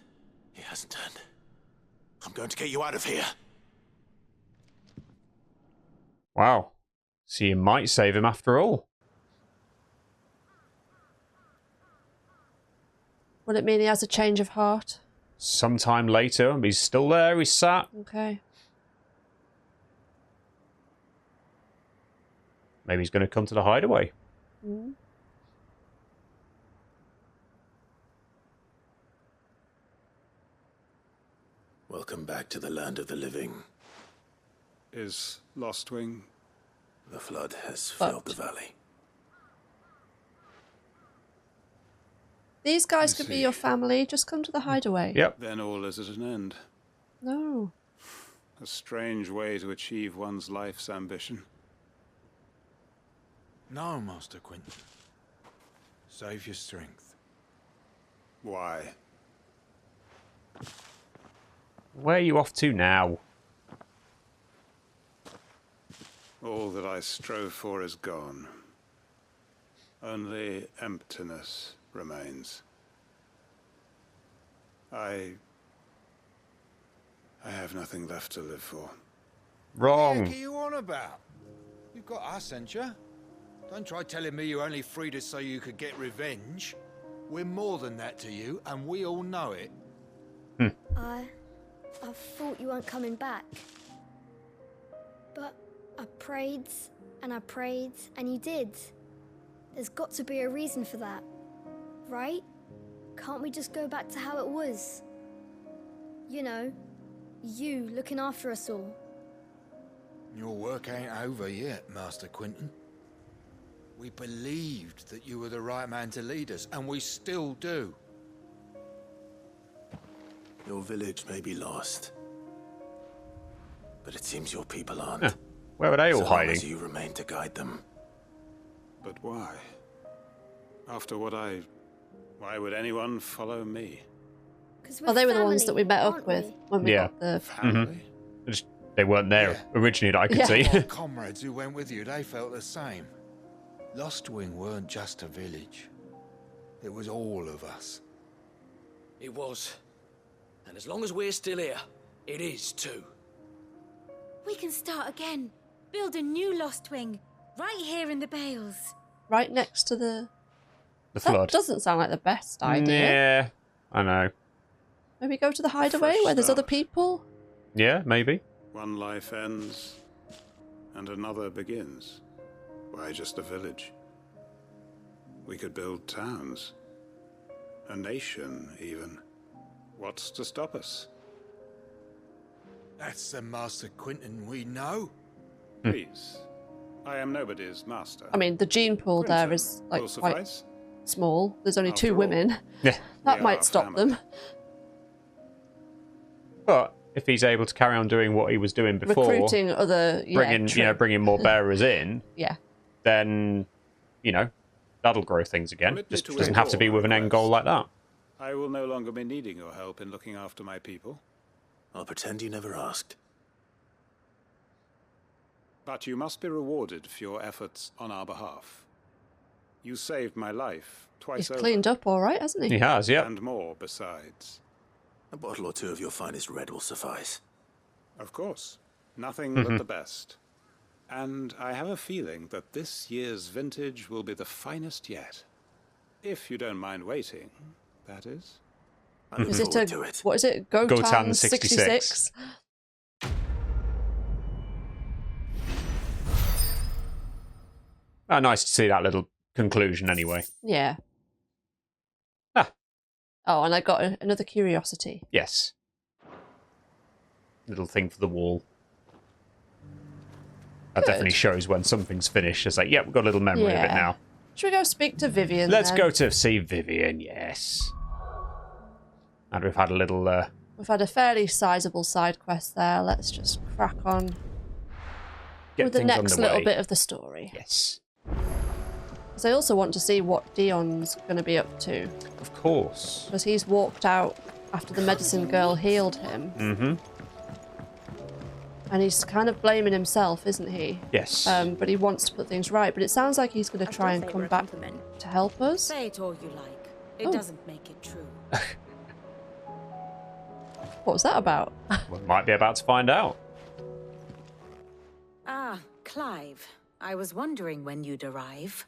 He hasn't turned. I'm going to get you out of here. Wow. So you might save him after all. Would it mean he has a change of heart? Sometime later, he's still there, he's sat. Okay. Maybe he's going to come to the hideaway. Mm. Welcome back to the land of the living. Is Lostwing? The flood has filled the valley. These guys could be your family. Just come to the hideaway. Yep. Then all is at an end. No. A strange way to achieve one's life's ambition. No, Master Quinton. Save your strength. Why? Where are you off to now? All that I strove for is gone. Only emptiness remains. I have nothing left to live for. Wrong. What are you on about? You've got us, ain't you? Don't try telling me you only freed us so you could get revenge. We're more than that to you, and we all know it. I thought you weren't coming back. But I prayed, and you did. There's got to be a reason for that, right? Can't we just go back to how it was? You know, you looking after us all. Your work ain't over yet, Master Quinton. We believed that you were the right man to lead us, and we still do. Your village may be lost, but it seems your people aren't. Yeah. Where were they all so long hiding? as you remain to guide them. But why? After what why would anyone follow me? Well, they were the ones that we met up with when we got the... Family? They weren't there originally that I could see. Our comrades who went with you, they felt the same. Lostwing weren't just a village. It was all of us. It was. And as long as we're still here, it is too. We can start again. Build a new Lostwing. Right here in the Bales. Right next to the flood. That doesn't sound like the best idea. Yeah, I know. Maybe go to the hideaway where there's other people? Yeah, maybe. One life ends, and another begins. Why just a village? We could build towns. A nation, even. What's to stop us? That's the Master Quinton we know. Please. I am nobody's master. I mean, the gene pool Quinton there is like will quite suffice. small. There's only After 2 all, women. Yeah. That we might are stop family. them. But if he's able to carry on doing what he was doing before, Recruiting other... Yeah, bringing more bearers in, yeah. then, that'll grow things again. Permit me Just to doesn't have to be withdraw with an my end goal like that. I will no longer be needing your help in looking after my people. I'll pretend you never asked. But you must be rewarded for your efforts on our behalf. You saved my life twice He's over. cleaned up all right, hasn't he? He has, yeah. And more besides. A bottle or 2 of your finest red will suffice. Of course. Nothing but the best. And I have a feeling that this year's vintage will be the finest yet. If you don't mind waiting, that is. I look Is it forward to it. what is it? Gotan 66? Oh, nice to see that little conclusion anyway. Yeah. Ah. Oh, and I got another curiosity. Yes. Little thing for the wall. That definitely shows when something's finished. It's like, yeah, we've got a little memory of it Yeah. now. Should we go speak to Vivian Let's then? go to see Vivian, yes. And we've had a little... We've had a fairly sizable side quest there. Let's just crack on get with the things next underway. little bit of the story. Yes. Because I also want to see what Dion's going to be up to. Of course. Because he's walked out after the medicine girl healed him. Mm-hmm. And he's kind of blaming himself, isn't he? Yes. But he wants to put things right. But it sounds like he's going to try and come back to help us. Say it all you like. It doesn't make it true. What was that about? We might be about to find out. Ah, Clive. I was wondering when you'd arrive.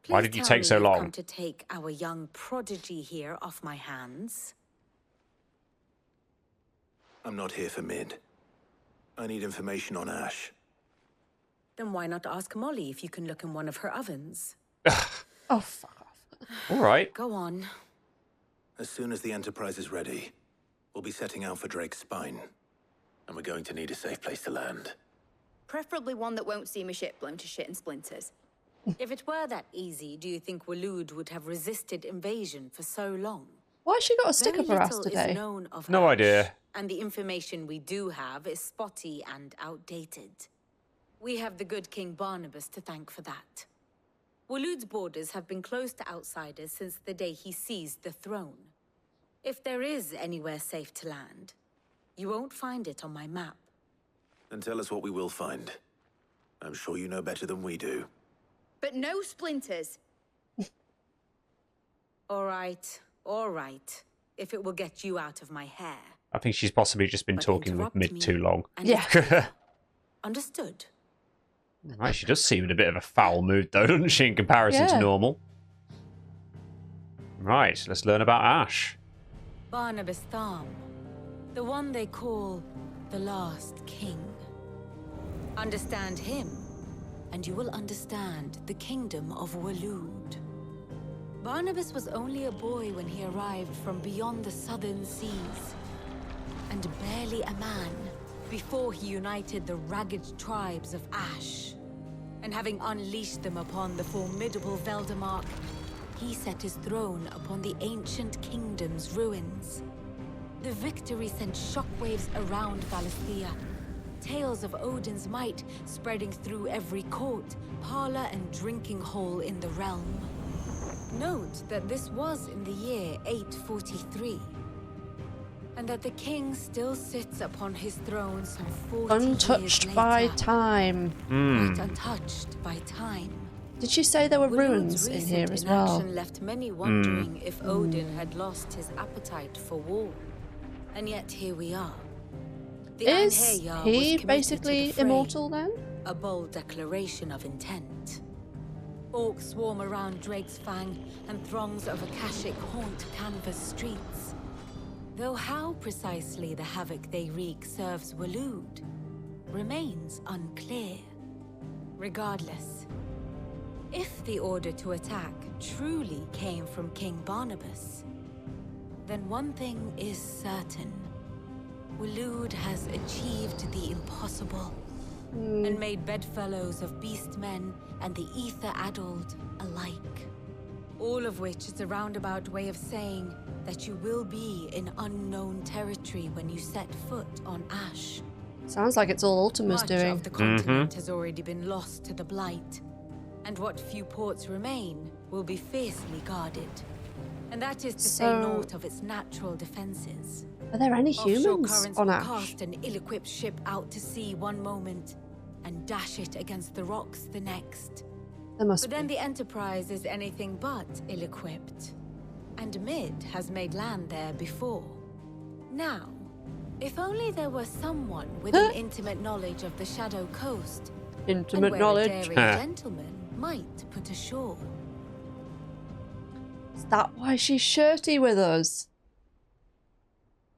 Please Why did you tell take me so you've long? come to take our young prodigy here off my hands. I'm not here for Mid. I need information on Ash. Then why not ask Molly if you can look in one of her ovens? Oh, fuck off. All right. Go on. As soon as the Enterprise is ready, we'll be setting out for Drake's spine. And we're going to need a safe place to land. Preferably one that won't see my ship blown to shit and splinters. If it were that easy, do you think Walud would have resisted invasion for so long? Why has she got a stick Very up her ass little today? is known of No Ash, idea. And the information we do have is spotty and outdated. We have the good King Barnabas to thank for that. Walud's borders have been closed to outsiders since the day he seized the throne. If there is anywhere safe to land, you won't find it on my map. Then tell us what we will find. I'm sure you know better than we do. But no splinters. All right. If it will get you out of my hair. I think she's possibly just been talking with Mid too long. Yeah. Understood. Right, she does seem in a bit of a foul mood, though, doesn't she, in comparison to normal? Right, let's learn about Ash. Barnabas Thom, the one they call the Last King. Understand him, and you will understand the kingdom of Walud. Barnabas was only a boy when he arrived from beyond the southern seas, and barely a man before he united the ragged tribes of Ash. And having unleashed them upon the formidable Veldemark, he set his throne upon the ancient kingdom's ruins. The victory sent shockwaves around Valisthea, tales of Odin's might spreading through every court, parlor, and drinking hole in the realm. Note that this was in the year 843, and that the king still sits upon his throne some 40 Untouched years by later. time. Quite untouched by time. Did she say there were ruins Walud's in recent here as well? inaction left many wondering if Odin had lost his appetite for war. And yet here we are. The Is Einherjar was he committed to basically the fray, immortal then? A bold declaration of intent. Orcs swarm around Drake's Fang, and throngs of Akashic haunt canvas streets. Though how precisely the havoc they wreak serves Walud remains unclear. Regardless, if the order to attack truly came from King Barnabas, then one thing is certain. Walud has achieved the impossible, and made bedfellows of beastmen and the ether-addled alike. All of which is a roundabout way of saying that you will be in unknown territory when you set foot on Ash. Sounds like it's all Ultima's Much doing. of the continent has already been lost to the Blight, and what few ports remain will be fiercely guarded. And that is to say naught of its natural defenses. Are there any Offshore humans currents on will Ash? cast an ill-equipped ship out to sea one moment and dash it against the rocks the next. There must But then the Enterprise is anything but ill-equipped. And Mid has made land there before. Now, if only there were someone with an intimate knowledge of the Shadow Coast, Intimate and where knowledge. a daring gentleman might put ashore. Is that why she's shirty with us?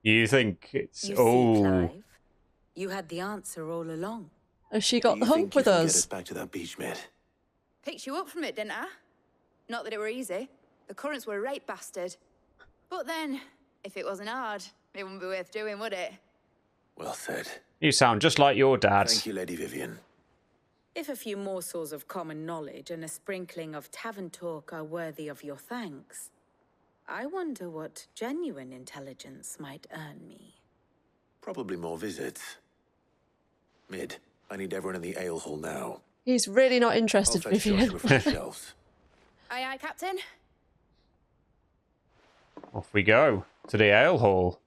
You think it's... You see, oh. Clive, you had the answer all along. Has she got Do the you hump think you with can get us? us back to that beach, Mid? Picked you up from it, didn't I? Not that it were easy. The currents were a right bastard. But then, if it wasn't hard, it wouldn't be worth doing, would it? Well said. You sound just like your dad. Thank you, Lady Vivian. If a few morsels of common knowledge and a sprinkling of tavern talk are worthy of your thanks, I wonder what genuine intelligence might earn me. Probably more visits. Mid, I need everyone in the ale hall now. He's really not interested, I'll fetch Vivian. Joshua from the shelves. Aye, aye, Captain. Off we go to the ale hall.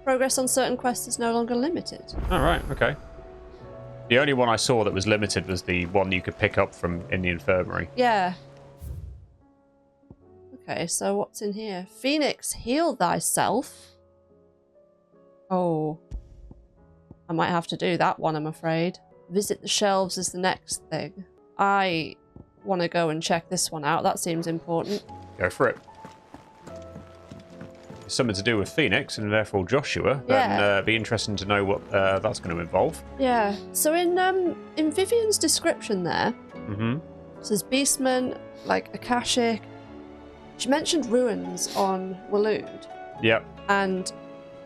Progress on certain quests is no longer limited. All right, okay. The only one I saw that was limited was the one you could pick up from in the infirmary. Yeah. Okay, so what's in here? Phoenix, heal thyself. Oh. I might have to do that one, I'm afraid. Visit the shelves is the next thing. I want to go and check this one out. That seems important. Go for it. It's something to do with Phoenix and therefore Joshua. Yeah. Then be interesting to know what that's going to involve. Yeah. So in Vivian's description there, it says Beastman, like Akashic. She mentioned ruins on Walud. Yep. And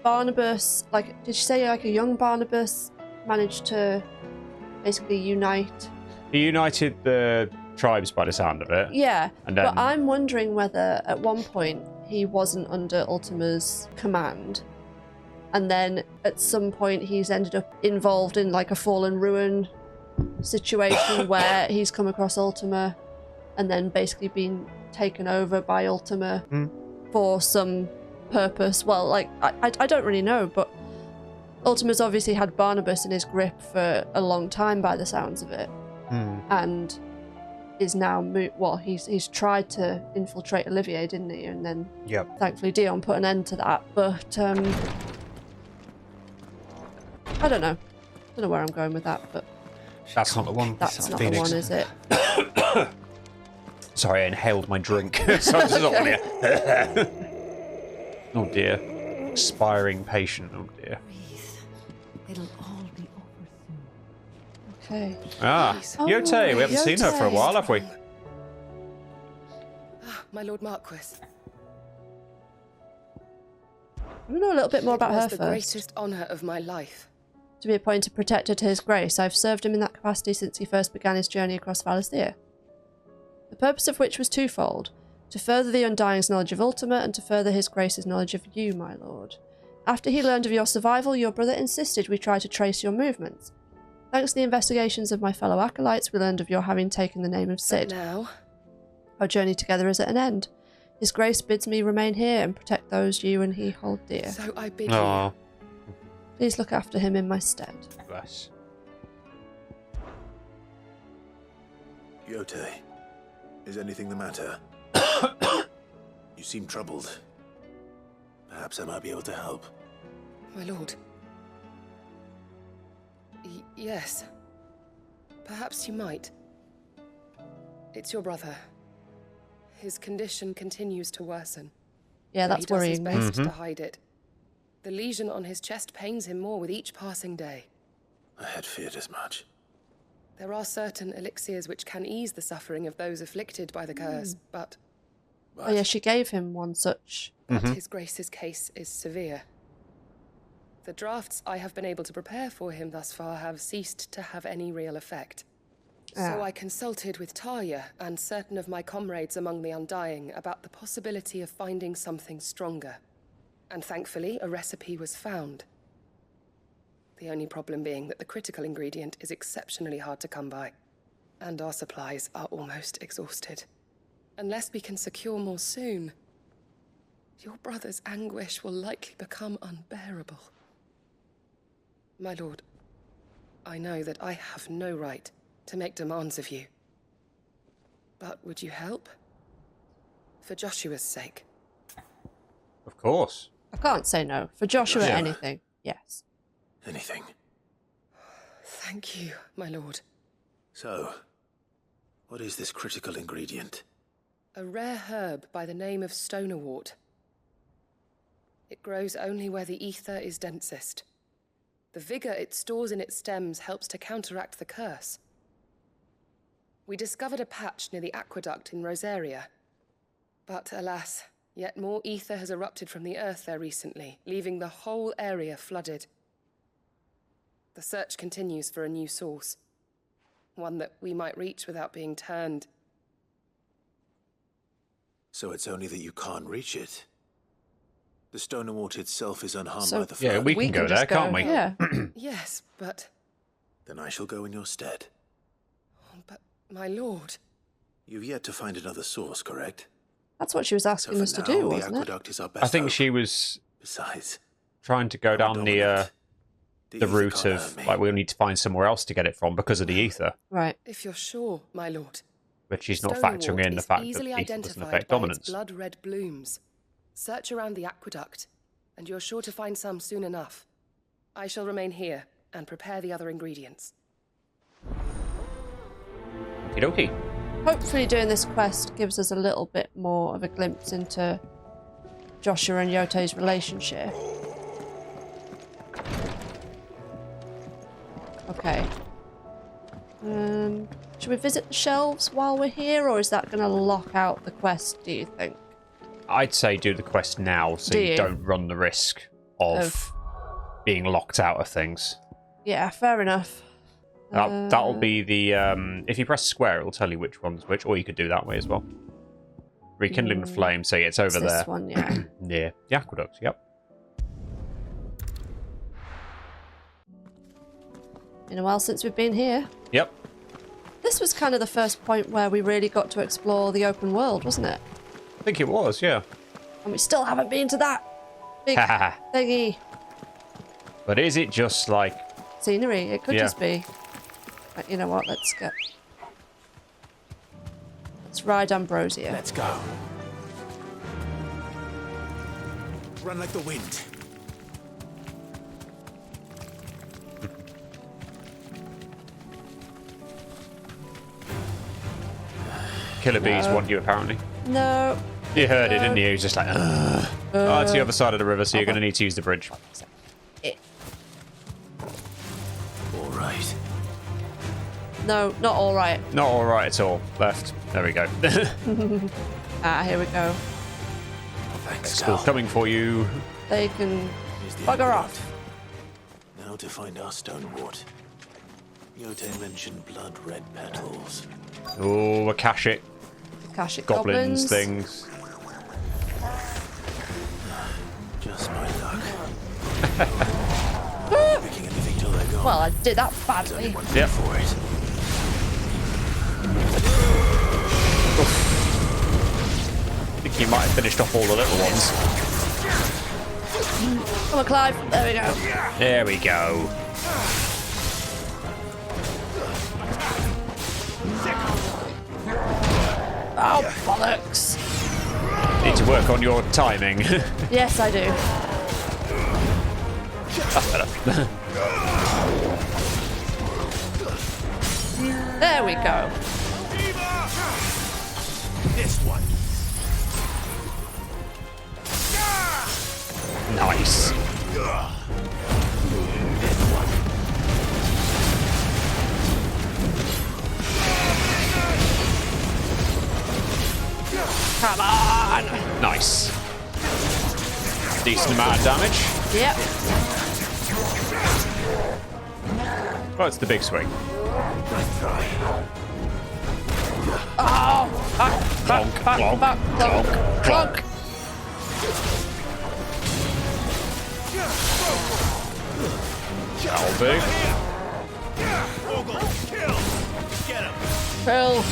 Barnabas, like, did she say like a young Barnabas managed to basically unite? He united the tribes by the sound of it. Yeah. And then... But I'm wondering whether at one point he wasn't under Ultima's command. And then at some point he's ended up involved in like a fallen ruin situation where he's come across Ultima and then basically been taken over by Ultima for some purpose. Well, like, I don't really know, but Ultima's obviously had Barnabas in his grip for a long time by the sounds of it. And is now, well, he's tried to infiltrate Olivier, didn't he? And then thankfully Dion put an end to that. But I don't know. Don't know where I'm going with that, but that's not the one. That's not the one, is it? Sorry, I inhaled my drink. So this is not really Oh dear. Expiring patient, oh dear. It'll all be over soon. Okay. Ah, Yote, we haven't seen her for a while, have we? My Lord Marquis. We know a little bit more about her It was the first. greatest honour of my life. To be appointed protector to his grace, I've served him in that capacity since he first began his journey across Valisthea. The purpose of which was twofold: to further the Undying's knowledge of Ultima, and to further his grace's knowledge of you, my lord. After he learned of your survival, your brother insisted we try to trace your movements. Thanks to the investigations of my fellow acolytes, we learned of your having taken the name of Sid. But now, our journey together is at an end. His grace bids me remain here and protect those you and he hold dear. so I bid you. Please look after him in my stead. Bless. Yote, is anything the matter? You seem troubled. Perhaps I might be able to help. My lord. Yes. Perhaps you might. It's your brother. His condition continues to worsen. Yeah, that's worrying. He does his best to hide it. The lesion on his chest pains him more with each passing day. I had feared as much. There are certain elixirs which can ease the suffering of those afflicted by the curse, but... Oh yeah, she gave him one such. But His Grace's case is severe. The drafts I have been able to prepare for him thus far have ceased to have any real effect. So I consulted with Tarja and certain of my comrades among the Undying about the possibility of finding something stronger. And thankfully, a recipe was found. The only problem being that the critical ingredient is exceptionally hard to come by, and our supplies are almost exhausted. Unless we can secure more soon, your brother's anguish will likely become unbearable. My lord, I know that I have no right to make demands of you. But would you help? For Joshua's sake. Of course. I can't say no. For Joshua, anything. Yes. Anything. Thank you, my lord. So, what is this critical ingredient? A rare herb by the name of stonewort. It grows only where the ether is densest. The vigor it stores in its stems helps to counteract the curse. We discovered a patch near the aqueduct in Rosaria. But alas, yet more ether has erupted from the earth there recently, leaving the whole area flooded. The search continues for a new source. One that we might reach without being turned. So it's only that you can't reach it. The stonewort itself is unharmed So- by the flood. Yeah, we can go there, can't we? Yeah. Yes, but... Then I shall go in your stead. But, my lord... You've yet to find another source, correct? That's what she was asking So us for to now, do, the wasn't it? aqueduct is our best I think hope. she was... Besides, trying to go down the route of like we'll need to find somewhere else to get it from because of the ether. Right. If you're sure, my lord. But she's not factoring in the fact that the ether doesn't affect dominance. Blood red blooms. Search around the aqueduct, and you're sure to find some soon enough. I shall remain here and prepare the other ingredients. Okie dokie. Hopefully doing this quest gives us a little bit more of a glimpse into Joshua and Yote's relationship. Okay. Should we visit the shelves while we're here, or is that going to lock out the quest, do you think? I'd say do the quest now so you don't run the risk of being locked out of things. Yeah, fair enough. That'll be the... if you press square, it'll tell you which one's which, or you could do that way as well. Rekindling the flame, so it's over there. This one, yeah. Near the aqueduct, yep. Been a while since we've been here. Yep. This was kind of the first point where we really got to explore the open world, wasn't it? I think it was, yeah. And we still haven't been to that big thingy. But is it just like... Scenery? It could just be. But you know what? Let's ride Ambrosia. Let's go. Run like the wind. Killer bees want you, apparently. No. You heard it, didn't you? He was just like, oh, it's the other side of the river, so you're going to need to use the bridge. All right. No, not all right. Not all right at all. Left. There we go. Here we go. Thanks, School coming for you. They can bugger off. Now to find our stonewort. Yote mentioned blood red petals. Oh, Akashic. Akashic goblins things. Just my luck. Picking anything till they're gone. Well, I did that badly. Yep. For it. I think you might have finished off all the little ones. Come on, Clive. There we go. There we go. Oh, bollocks. Need to work on your timing. Yes, I do. That's better. There we go. This one. Nice. Come on. Nice. Decent amount of damage. Yep. Well, it's the big swing. Oh! Clonk, clonk, clonk, clonk. That'll do. Kill.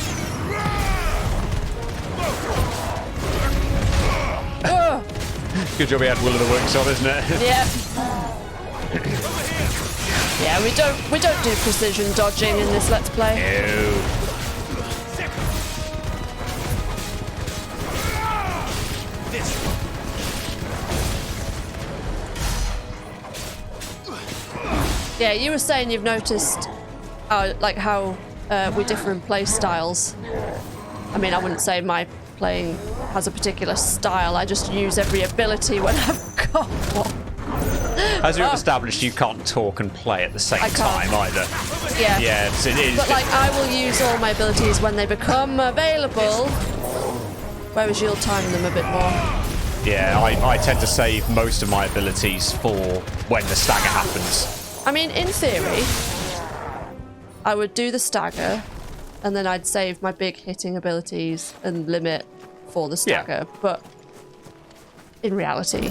Good job we had Will of the Works on, isn't it? Yeah. Yeah, we don't do precision dodging in this Let's Play. No. Yeah, you were saying you've noticed how we differ in play styles. I mean, I wouldn't say my playing has a particular style. I just use every ability when I've got one. As we've established, you can't talk and play at the same time either. Yeah. Yeah, it is. But like, I will use all my abilities when they become available, whereas you'll time them a bit more. Yeah, I tend to save most of my abilities for when the stagger happens. I mean, in theory, I would do the stagger, and then I'd save my big hitting abilities and limit for the stagger. Yeah. But in reality,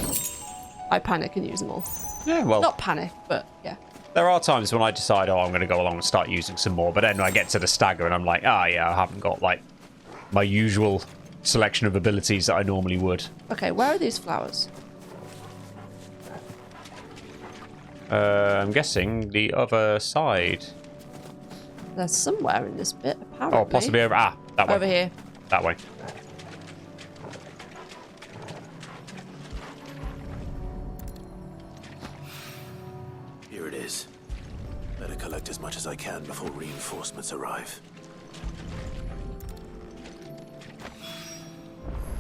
I panic and use them all. Yeah, well... Not panic, but yeah. There are times when I decide, oh, I'm going to go along and start using some more, but then I get to the stagger and I'm like, yeah, I haven't got, like, my usual selection of abilities that I normally would. Okay, where are these flowers? I'm guessing the other side. There's somewhere in this bit, apparently. Oh, possibly over. Ah, that way. Over here. That way. Here it is. Better collect as much as I can before reinforcements arrive.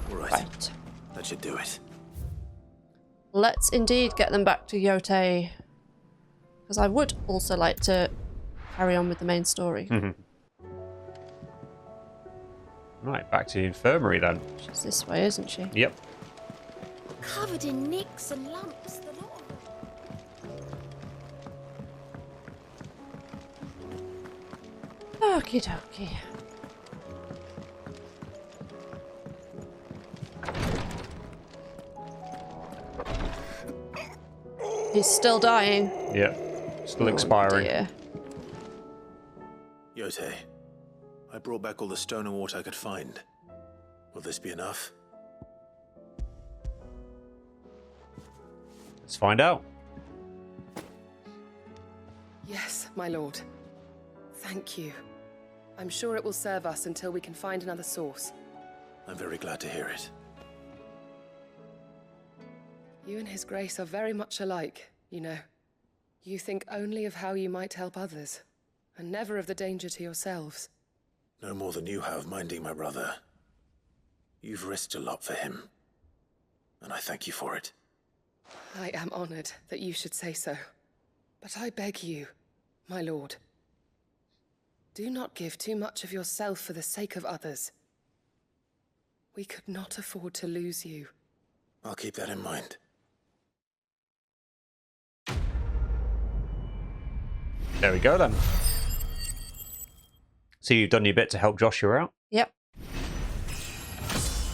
Right. That should do it. Let's indeed get them back to Yote, because I would also like to carry on with the main story. Right, back to the infirmary then. She's this way, isn't she? Yep. Covered in nicks and lumps, the lot of them. Okie dokie. He's still dying. Yep. Still expiring. Dear. Yote, I brought back all the stonewort I could find. Will this be enough? Let's find out. Yes, my lord. Thank you. I'm sure it will serve us until we can find another source. I'm very glad to hear it. You and His Grace are very much alike, you know. You think only of how you might help others, and never of the danger to yourselves. No more than you have minding my brother. You've risked a lot for him, and I thank you for it. I am honored that you should say so. But I beg you, my lord, do not give too much of yourself for the sake of others. We could not afford to lose you. I'll keep that in mind. There we go then. So you've done your bit to help Joshua out? Yep.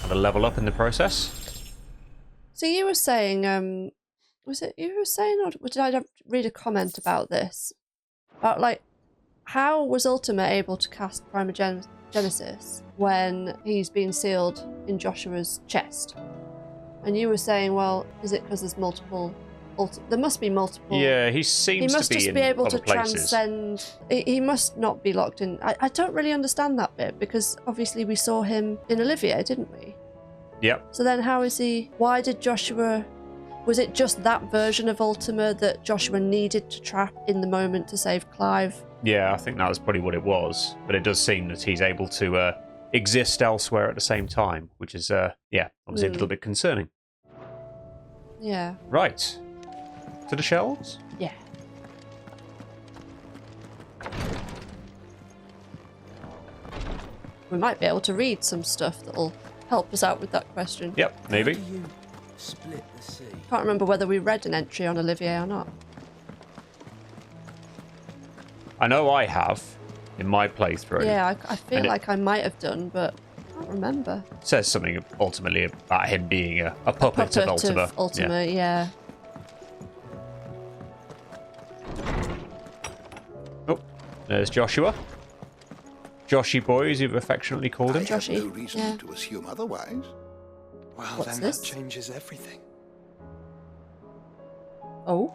Had a level up in the process? So you were saying, was it you were saying, or did I read a comment about this? About, like, how was Ultima able to cast Primogenesis when he's been sealed in Joshua's chest? And you were saying, well, is it because there's multiple... there must be multiple... Yeah, he seems he must to be just in be able other to places. transcend... He must not be locked in... I don't really understand that bit, because obviously we saw him in Olivier, didn't we? Yep. So then how is he... Why did Joshua... Was it just that version of Ultima that Joshua needed to trap in the moment to save Clive? Yeah, I think that was probably what it was. But it does seem that he's able to exist elsewhere at the same time, which is, yeah, obviously a little bit concerning. Yeah. Right. To the shelves? Yeah. We might be able to read some stuff that'll help us out with that question. Yep, maybe. Split the sea. Can't remember whether we read an entry on Olivier or not. I know I have in my playthrough. Yeah, I feel And like I might have done, but I can't remember. It says something ultimately about him being a puppet of Ultima. Ultima, yeah. Oh, there's Joshua. Joshy boy, as you've affectionately called him. I have no reason to assume otherwise. Well, What's then this? that changes everything. Oh?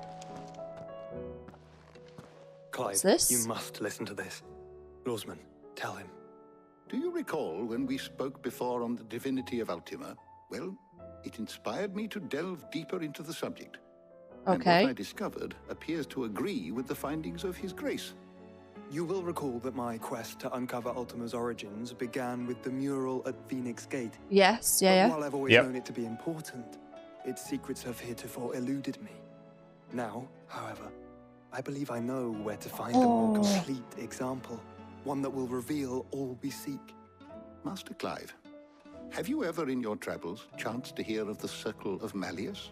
Clive, What's this? you must listen to this. Lawsman, tell him. Do you recall when we spoke before on the divinity of Ultima? Well, it inspired me to delve deeper into the subject. And Okay. what I discovered appears to agree with the findings of His Grace. You will recall that my quest to uncover Ultima's origins began with the mural at Phoenix Gate. Yes, yeah, But yeah. while I've always known it to be important, its secrets have heretofore eluded me. Now, however, I believe I know where to find the more complete example, one that will reveal all we seek. Master Clive, have you ever in your travels chanced to hear of the Circle of Malleus?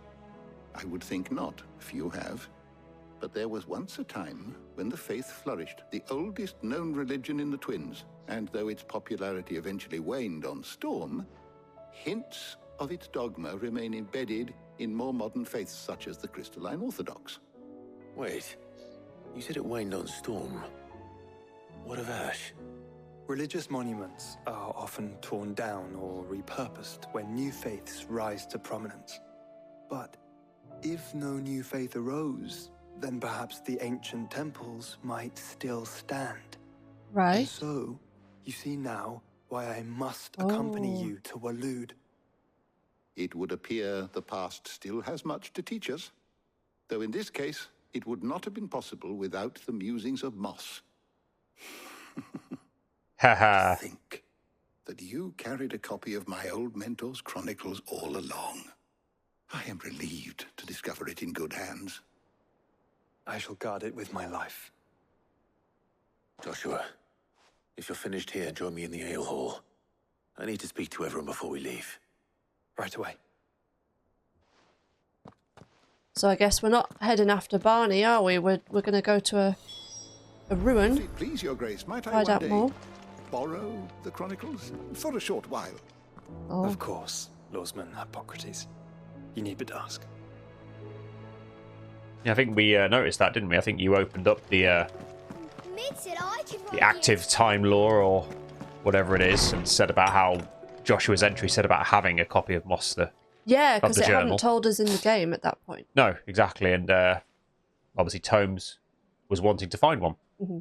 I would think not, if you have. But there was once a time when the faith flourished, the oldest known religion in the Twins, and though its popularity eventually waned on Storm, hints of its dogma remain embedded in more modern faiths such as the Crystalline Orthodox. Wait, you said it waned on Storm. What of Ash? Religious monuments are often torn down or repurposed when new faiths rise to prominence. But if no new faith arose, then perhaps the ancient temples might still stand. Right. And so, you see now why I must accompany you to Walud. It would appear the past still has much to teach us, though in this case, it would not have been possible without the musings of Moss. Haha. Think that you carried a copy of my old mentor's chronicles all along. I am relieved to discover it in good hands. I shall guard it with my life. Joshua, if you're finished here, join me in the ale hall. I need to speak to everyone before we leave. Right away. So I guess we're not heading after Barney, are we? We're going to go to a ruin. Please, Your Grace, might I Find one out day more. borrow the chronicles for a short while? Oh. Of course, Lawsman Hippocrates. You need but ask. Yeah, I think we noticed that, didn't we? I think you opened up the active time law or whatever it is and said about how Joshua's entry said about having a copy of Moss the Yeah, because it journal. hadn't told us in the game at that point. No, exactly. And obviously Tomes was wanting to find one. Mm-hmm.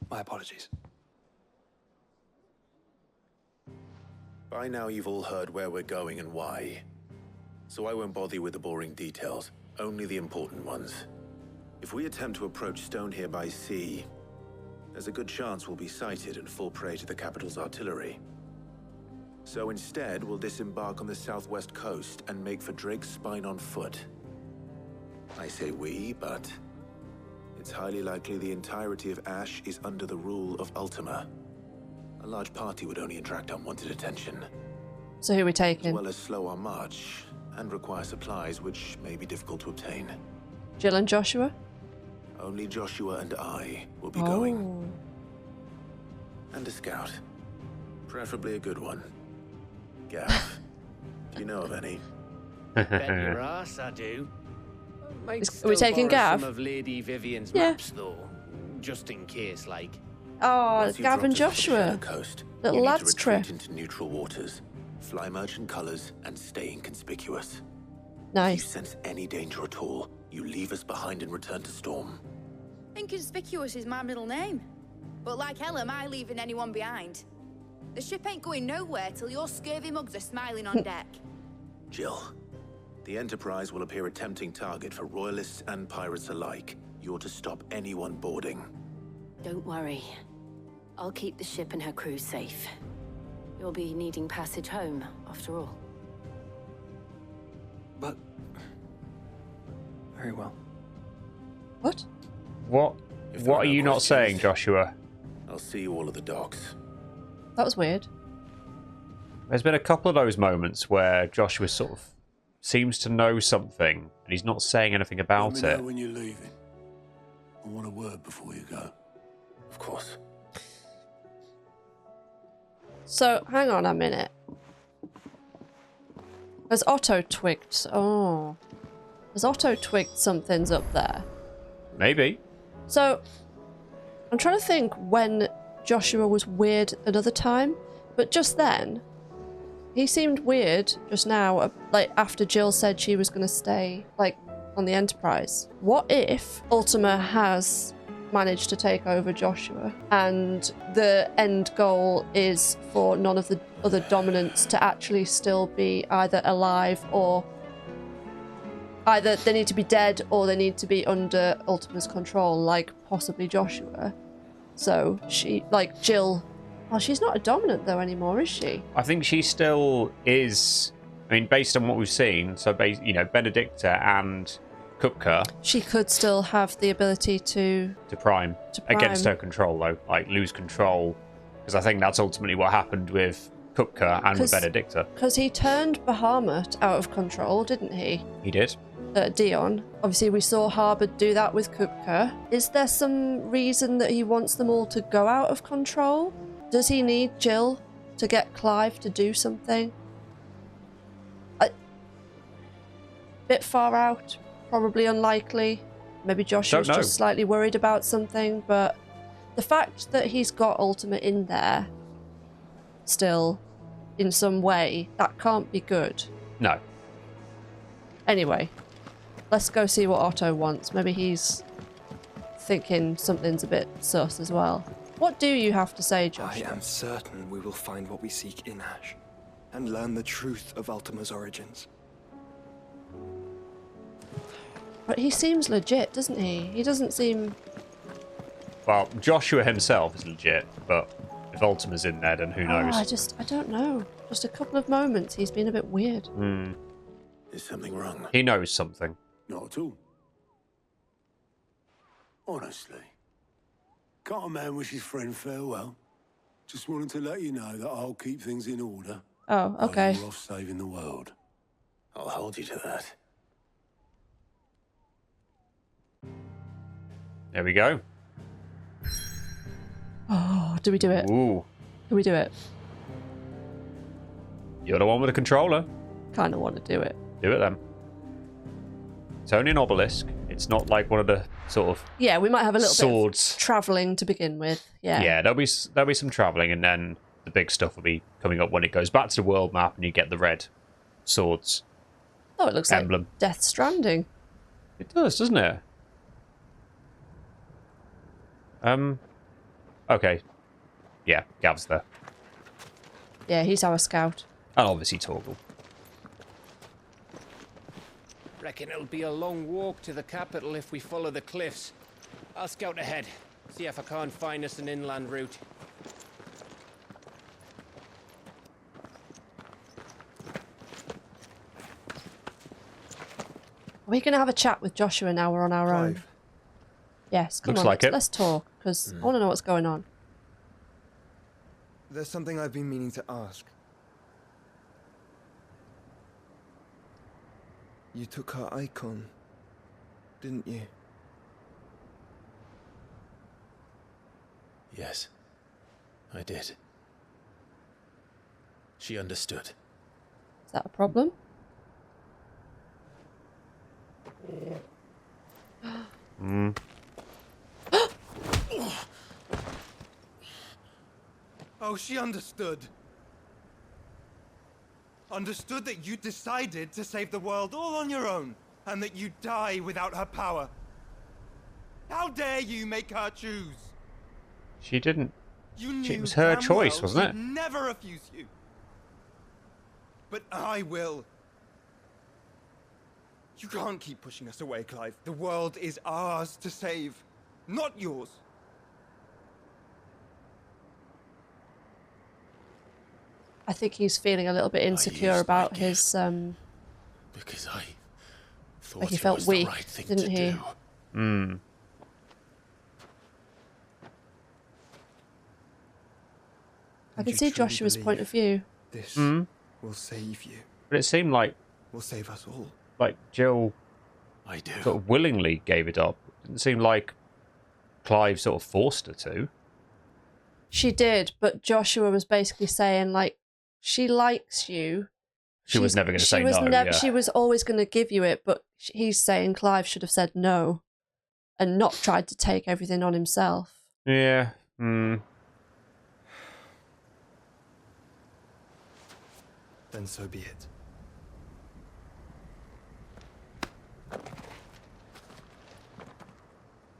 My apologies. By now you've all heard where we're going and why. So I won't bother you with the boring details, only the important ones. If we attempt to approach Stone here by sea, there's a good chance we'll be sighted and fall prey to the capital's artillery. So instead, we'll disembark on the southwest coast and make for Drake's Spine on foot. I say we, but it's highly likely the entirety of Ash is under the rule of Ultima. A large party would only attract unwanted attention. So who are we taking? As well as slow our march and require supplies which may be difficult to obtain. Jill and Joshua? Only Joshua and I will be going. And a scout. Preferably a good one. Gav, do you know of any? Bet your ass I do. Are we taking Gav? Some of Lady Vivian's Yeah. maps, though, just in case, like. Oh, Once you've Gav and dropped us off the Joshua. Shadow Coast, Little you need lads to trip. retreat into neutral waters, fly merchant colors, and stay inconspicuous. Nice. If you sense any danger at all, you leave us behind and return to Storm. Inconspicuous is my middle name. But like hell am I leaving anyone behind. The ship ain't going nowhere till your scurvy mugs are smiling on deck. Jill, the Enterprise will appear a tempting target for royalists and pirates alike. You're to stop anyone boarding. Don't worry. I'll keep the ship and her crew safe. You'll be needing passage home, after all. But... very well. What? What are you not saying, Joshua? I'll see you all at the docks. That was weird. There's been a couple of those moments where Joshua sort of seems to know something and he's not saying anything about Let me know it. when you're leaving. I want a word before you go. Of course. So, hang on a minute. Has Otto twigged? Oh. Has Otto twigged something's up there? Maybe. So, I'm trying to think when Joshua was weird another time, but just then, he seemed weird just now, like after Jill said she was going to stay, like, on the Enterprise. What if Ultima has managed to take over Joshua and the end goal is for none of the other dominants to actually still be either alive or either they need to be dead or they need to be under Ultima's control, like possibly Joshua. So she, like Jill, well, she's not a dominant though anymore, is she? I think she still is. I mean, based on what we've seen, so you know, Benedicta and Kupka She could still have the ability to prime against prime. her control, though, like lose control, because I think that's ultimately what happened with Kupka and with 'Cause- Benedicta. Because he turned Bahamut out of control, didn't he? He did. Dion. Obviously, we saw Harbour do that with Kupka. Is there some reason that he wants them all to go out of control? Does he need Jill to get Clive to do something? Bit far out, probably unlikely. Maybe Joshua's Don't know. just slightly worried about something, but the fact that he's got Ultima in there still in some way, that can't be good. No. Anyway, let's go see what Otto wants. Maybe he's thinking something's a bit sus as well. What do you have to say, Josh? I am certain we will find what we seek in Ash, and learn the truth of Ultima's origins. But he seems legit, doesn't he? He doesn't seem... Well, Joshua himself is legit, but if Ultima's in there, then who knows? I don't know. Just a couple of moments, he's been a bit weird. Is something wrong? He knows something. Not at all. Honestly. Can't a man wish his friend farewell? Just wanted to let you know that I'll keep things in order. Oh, okay. While you're off saving the world. I'll hold you to that. There we go. Oh, do we do it? Ooh. Do we do it? You're the one with the controller. Kind of want to do it. Do it then. It's only an obelisk. It's not like one of the sort of Yeah, we might have a little swords. bit of travelling to begin with. Yeah. Yeah, there'll be some travelling, and then the big stuff will be coming up when it goes back to the world map and you get the red swords. Oh, it looks emblem. like Death Stranding. It does, doesn't it? Okay. Yeah, Gav's there. Yeah, he's our scout. And obviously Torgal. Reckon it'll be a long walk to the capital if we follow the cliffs. I'll scout ahead, see if I can't find us an inland route. Are we going to have a chat with Joshua now we're on our own? Yes, come Looks on, like it. let's talk, because I want to know what's going on. There's something I've been meaning to ask. You took her icon, didn't you? Yes, I did. She understood. Is that a problem? Oh, she understood. Understood that you decided to save the world all on your own, and that you'd die without her power. How dare you make her choose? She didn't. You knew It was her damn choice, well wasn't she'd it? never refuse you. But I will. You can't keep pushing us away, Clive. The world is ours to save, not yours. I think he's feeling a little bit insecure about his, Because I thought like he it felt was weak, the right thing didn't to he? do. I can see Joshua's point of view. This will save you. But it seemed like Will save us all. like Jill I do. sort of willingly gave it up. It didn't seem like Clive sort of forced her to. She did, but Joshua was basically saying, like, she likes you. She was never going to say no. Yeah. She was always going to give you it, but he's saying Clive should have said no and not tried to take everything on himself. Yeah. Then so be it.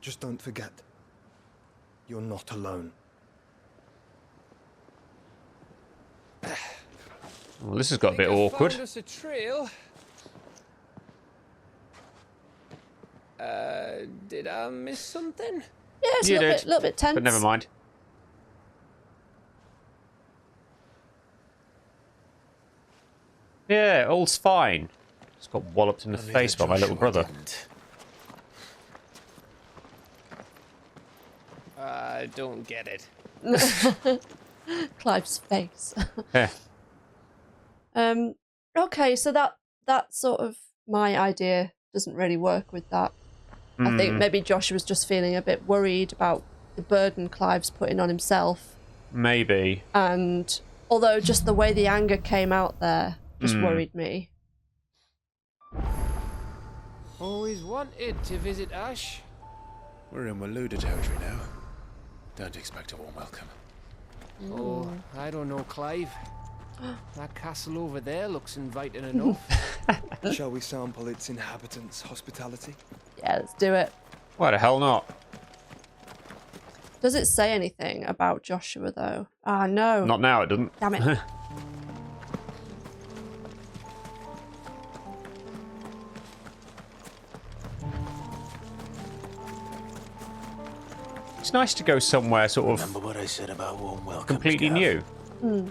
Just don't forget, you're not alone. Well, this has got a bit awkward. Found us a trail. Did I miss something? Yeah, it's You a did, little bit tense. But never mind. Yeah, all's fine. Just got walloped in the Only face by that my little Joshua brother. didn't. I don't get it. Clive's face. Yeah. Okay, so that sort of my idea doesn't really work with that. I think maybe Joshua was just feeling a bit worried about the burden Clive's putting on himself. Maybe. And although just the way the anger came out there just worried me. Always wanted to visit Ash. We're in Walud territory now. Don't expect a warm welcome. Oh, I don't know, Clive. That castle over there looks inviting enough. Shall we sample its inhabitants' hospitality? Yeah, let's do it. Why the hell not? Does it say anything about Joshua, though? Ah, no. Not now, it doesn't. Damn it. It's nice to go somewhere sort of Remember what I said about warm welcome, completely Gav? new. Hmm.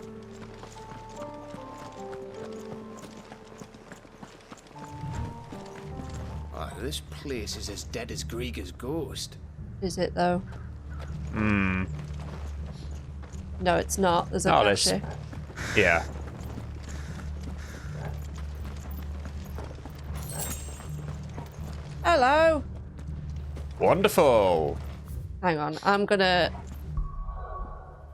Oh, this place is as dead as Grieger's ghost. Is it, though? Hmm. No, it's not. There's a cache. Yeah. Hello. Wonderful. Hang on. I'm gonna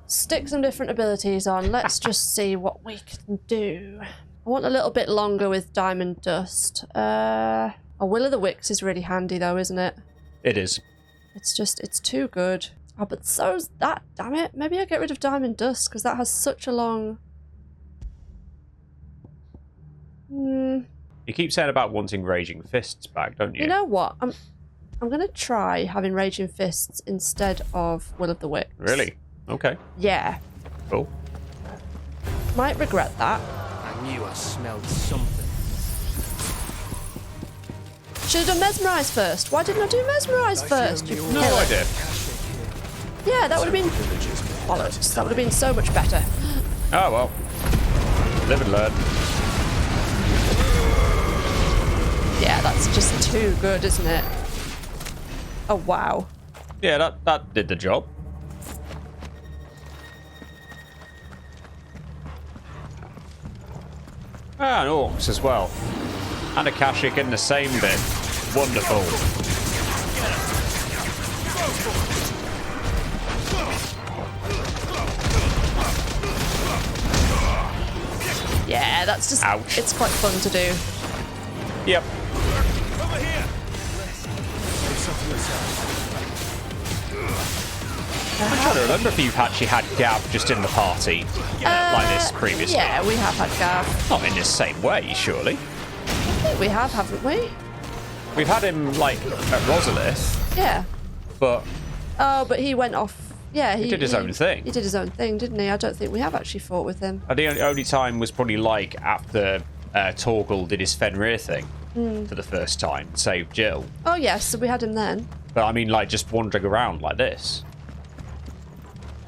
stick some different abilities on. Let's just see what we can do. I want a little bit longer with Diamond Dust. A Will of the Wicks is really handy, though, isn't it? It is. It's too good. Oh, but so's that, damn it. Maybe I'll get rid of Diamond Dust, because that has such a long... You keep saying about wanting Raging Fists back, don't you? You know what? I'm going to try having Raging Fists instead of Will of the Wicks. Really? Okay. Yeah. Cool. Might regret that. I knew I smelled something. Should have done Mesmerise first. Why didn't I do Mesmerise first? You No killer. idea. Yeah, that would have been... bollocks. That would have been so much better. Oh, well. Live and learn. Yeah, that's just too good, isn't it? Oh, wow. Yeah, that did the job. Ah, and orcs as well. And a Kashik in the same bit. Wonderful. Yeah, that's just... Ouch. It's quite fun to do. Yep. Over here. I'm trying to remember if you've actually had Gav just in the party like this previously. Yeah, we have had Gav. Not in the same way, surely. I think we have, haven't we? We've had him, like, at Rosalith, Yeah. but Oh, but he went off... Yeah, he did his own thing. He did his own thing, didn't he? I don't think we have actually fought with him. The only time was probably, like, after Torgal did his Fenrir thing for the first time, saved Jill. Oh, yes, so we had him then. But I mean, like, just wandering around like this.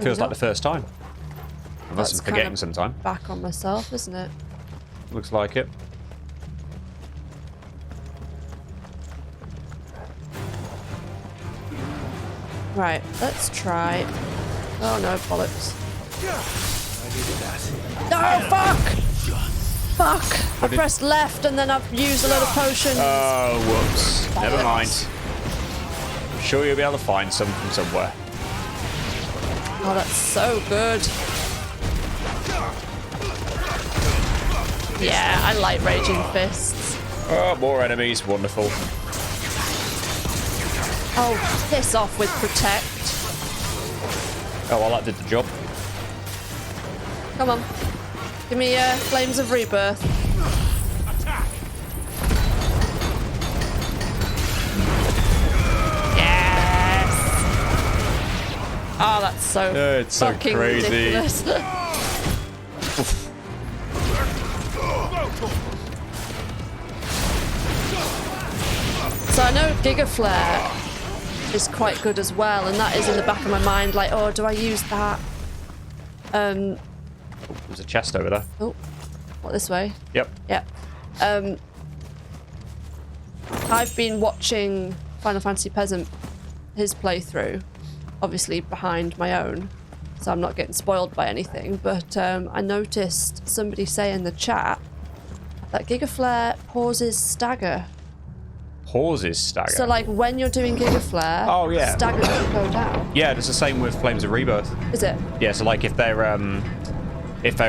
Feels like the first time. Unless I'm forgetting sometime. Back on myself, isn't it? Looks like it. Right, let's try. Oh no, bollocks. No, fuck! Fuck! I pressed left and then I've used a lot of potions. Oh, whoops. Never mind. I'm sure you'll be able to find some from somewhere. Oh, that's so good. Yeah, I like Raging Fists. Oh, more enemies. Wonderful. Oh, piss off with Protect. Oh, well, that did the job. Come on. Give me Flames of Rebirth. Yes! Oh, that's so It's so fucking crazy. ridiculous. So I know Giga Flare is quite good as well, and that is in the back of my mind, like, oh, do I use that? There's a chest over there. Oh, what, this way? Yep. Yep. I've been watching Final Fantasy Peasant, his playthrough, obviously behind my own, so I'm not getting spoiled by anything, but I noticed somebody say in the chat that Giga Flare pauses stagger. Pauses stagger. So, like, when you're doing Giga Flare, Oh, yeah. stagger doesn't go down. Yeah, it's the same with Flames of Rebirth. Is it? Yeah, so like if they're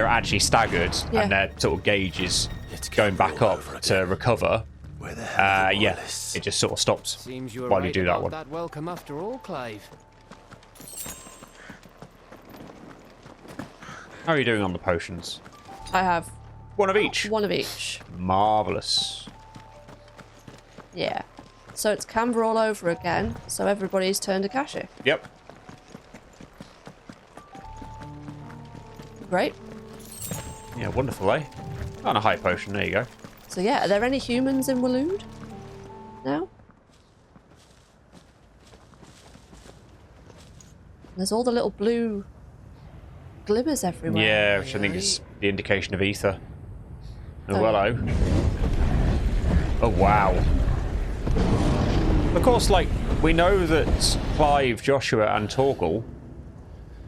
actually staggered Yeah. and their sort of gauge is going back up to recover, yeah, it just sort of stops Seems you were while right you do that about one. that welcome after all, Clive. How are you doing on the potions? I have one of each. One of each. Marvelous. Yeah. So it's Canva all over again. So everybody's turned a Kashi. Yep. Great. Yeah, wonderful, eh? And a high potion. There you go. So yeah, are there any humans in Walud now? There's all the little blue glimmers everywhere. Yeah, which I think is the indication of ether. Oh, hello. Oh, wow. Of course, like, we know that Clive, Joshua, and Torgal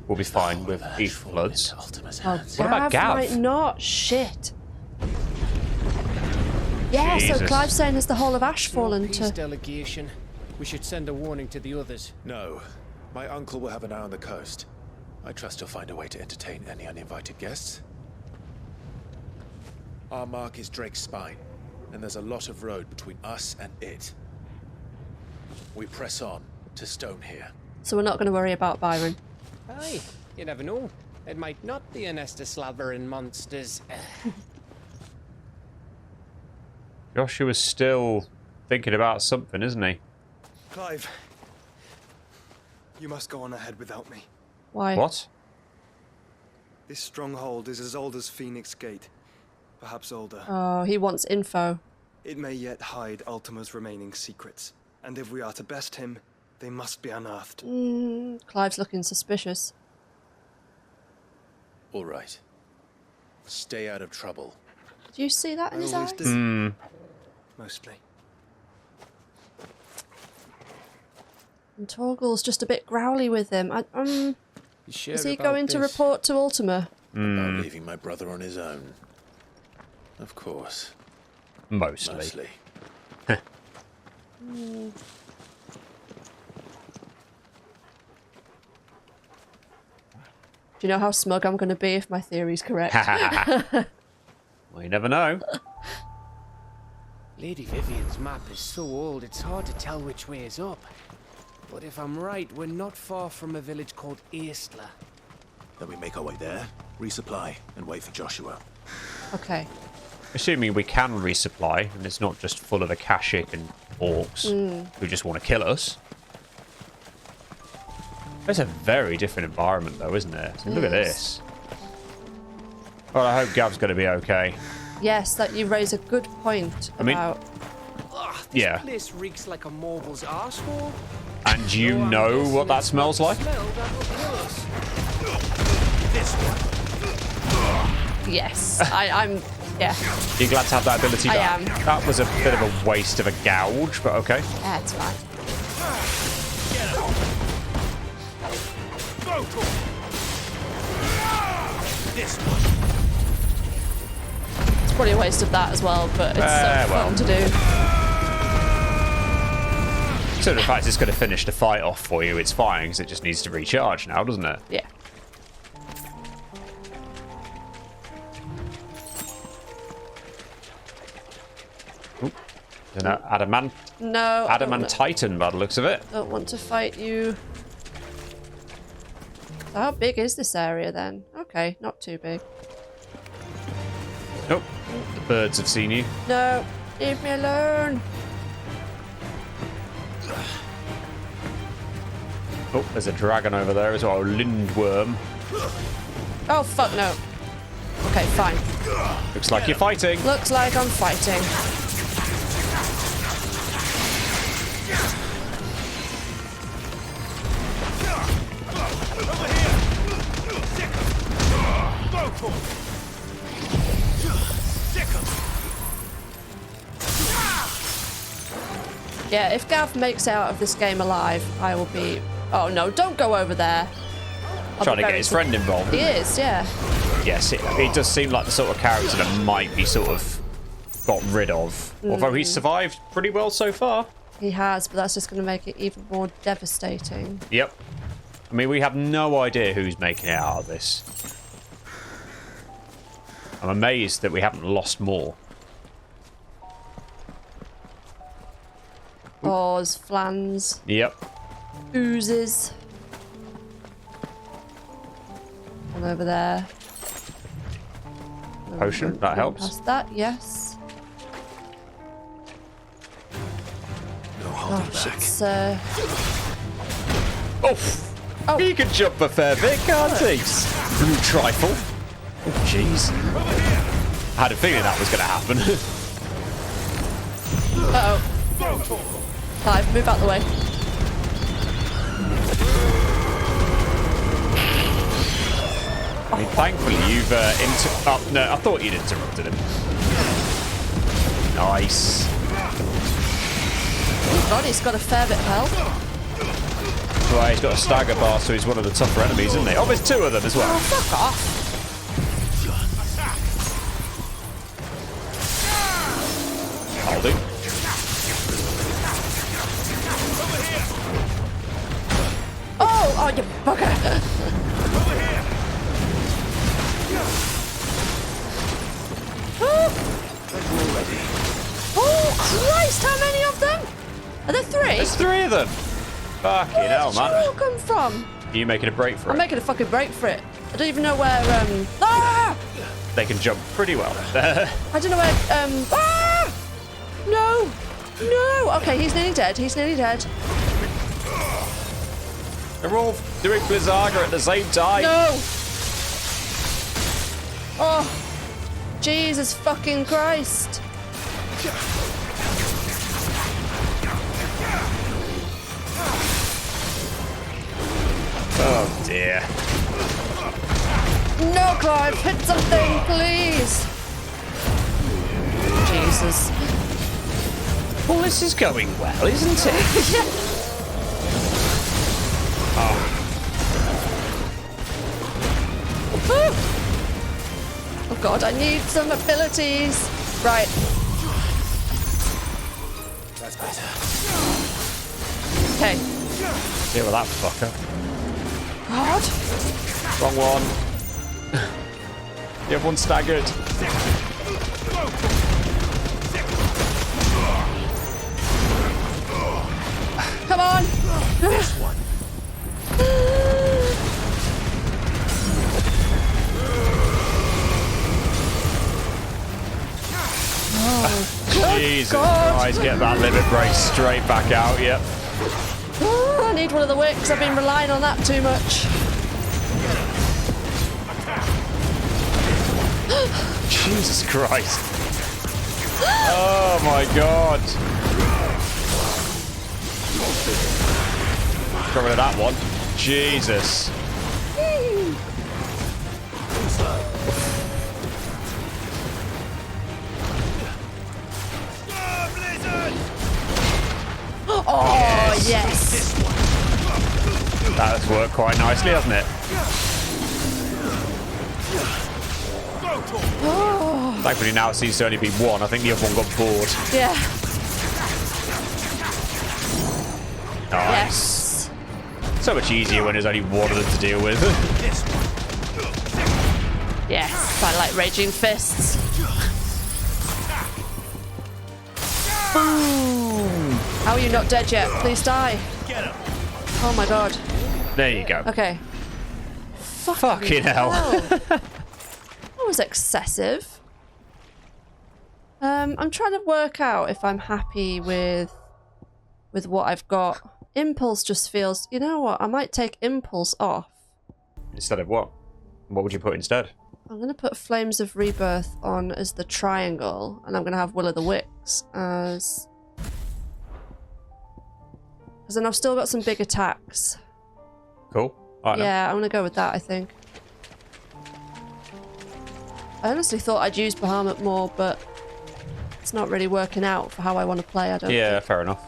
will be fine with ether floods. Oh, what about Gav? Might not. Shit. Yeah, Jesus. so Clive's saying as the whole of Ash fallen to... delegation. We should send a warning to the others. No. My uncle will have an eye on the coast. I trust he'll find a way to entertain any uninvited guests. Our mark is Drake's Spine, and there's a lot of road between us and it. We press on to Stone here. So we're not going to worry about Byron. Aye, you never know. It might not be a nest of slavering monsters. Joshua's still thinking about something, isn't he? Clive, you must go on ahead without me. Why? What? This stronghold is as old as Phoenix Gate, perhaps older. Oh, he wants info. It may yet hide Ultima's remaining secrets, and if we are to best him, they must be unearthed. Clive's looking suspicious. All right. Stay out of trouble. Do you see that in his eyes? Mostly. And Torgal's just a bit growly with him. Sure is he about going to this? report to Ultima? About leaving my brother on his own. Of course. Mostly. Do you know how smug I'm going to be if my theory's correct? Well, you never know. Lady Vivian's map is so old, it's hard to tell which way is up. But if I'm right, we're not far from a village called Eastla. Then we make our way there, resupply, and wait for Joshua. Okay. Assuming we can resupply, and it's not just full of Akashic and orcs who just want to kill us. It's a very different environment, though, isn't it? So look at this. Well, I hope Gav's going to be okay. Yes, that you raise a good point about... Yeah. This place reeks like a moble's arsehole. And you know what that smells like? Yes, I'm... Yeah. You're glad to have that ability I back? am. That was a bit of a waste of a gouge, but okay. Yeah, it's fine. It's probably a waste of that as well, but it's so fun to do. So the fact it's going to finish the fight off for you, it's fine, because it just needs to recharge now, doesn't it? Yeah. Is that adamant? No. Adamant-titan by the looks of it. Don't want to fight you. How big is this area then? Okay, not too big. Nope. The birds have seen you. No, leave me alone. Oh, there's a dragon over there as well, a lindworm. Oh, fuck no. Okay, fine. Looks like you're fighting. Looks like I'm fighting. Yeah, if Gav makes it out of this game alive, I will be... Oh no, don't go over there. Trying to get his friend involved. He is, yeah. Yes, it does seem like the sort of character that might be sort of got rid of. Although he's survived pretty well so far. He has, but that's just going to make it even more devastating. Yep. I mean, we have no idea who's making it out of this. I'm amazed that we haven't lost more. Oars, flans. Yep. Oozes. One over there. potion. That helps. Past that, yes. No holding back. Oh, he can jump a fair bit, can't he? Blue trifle. Oh, jeez. I had a feeling that was going to happen. Uh-oh. Clive, move out the way. I mean, thankfully you've oh, no, I thought you'd interrupted him. Nice. Oh god, he's got a fair bit of health. Well, he's got a stagger bar, so he's one of the tougher enemies, isn't he? Oh, there's 2 of them as well. Oh, fuck off. I'll do. Oh, you bugger. Oh, Christ, how many of them? Are there 3? There's 3 of them. Fucking hell, man. Where did you all come from? Are you making a break for it? I'm making a fucking break for it. I don't even know where, ah! They can jump pretty well. I don't know where, ah! No! No! Okay, he's nearly dead. He's nearly dead. They're all doing Blizzarga at the same time. No! Oh! Jesus fucking Christ! Oh dear. No, Clive, hit something, please! Jesus. Well, this is going well, isn't it? Yeah. Oh god, I need some abilities. Right. That's better. Okay. Deal with that fucker. God. Wrong one. The other one's staggered. Come on. This one. Oh, Jesus God. Christ, get that limit break straight back out, yep. Oh, I need one of the wicks. I've been relying on that too much. Jesus Christ. Oh my god. Got rid of that one. Jesus. Oh, yes. That has worked quite nicely, hasn't it? Oh. Thankfully now it seems to only be one. I think the other one got bored. Yeah. Nice. Yes. So much easier when there's only one of them to deal with. Yes, I like raging fists. Boom. How are you not dead yet? Please die. Oh my god. There you go. Okay. Fucking hell. That was excessive. I'm trying to work out if I'm happy with what I've got. Impulse just feels, you know what? I might take Impulse off. Instead of what? What would you put instead? I'm going to put Flames of Rebirth on as the triangle, and I'm going to have Will of the Wicks as... Because then I've still got some big attacks. Cool. Right, yeah, I'm going to go with that, I think. I honestly thought I'd use Bahamut more, but it's not really working out for how I want to play, I don't think. Fair enough.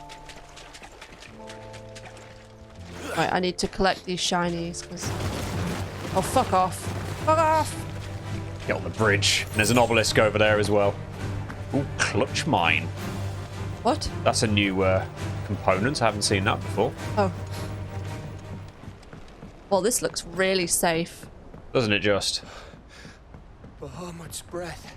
Right, I need to collect these shinies, because... Oh, fuck off. Fuck off! Get on the bridge. And there's an obelisk over there as well. Ooh, clutch mine. What? That's a new component. I haven't seen that before. Oh. Well, this looks really safe. Doesn't it just? Bahamut's breath.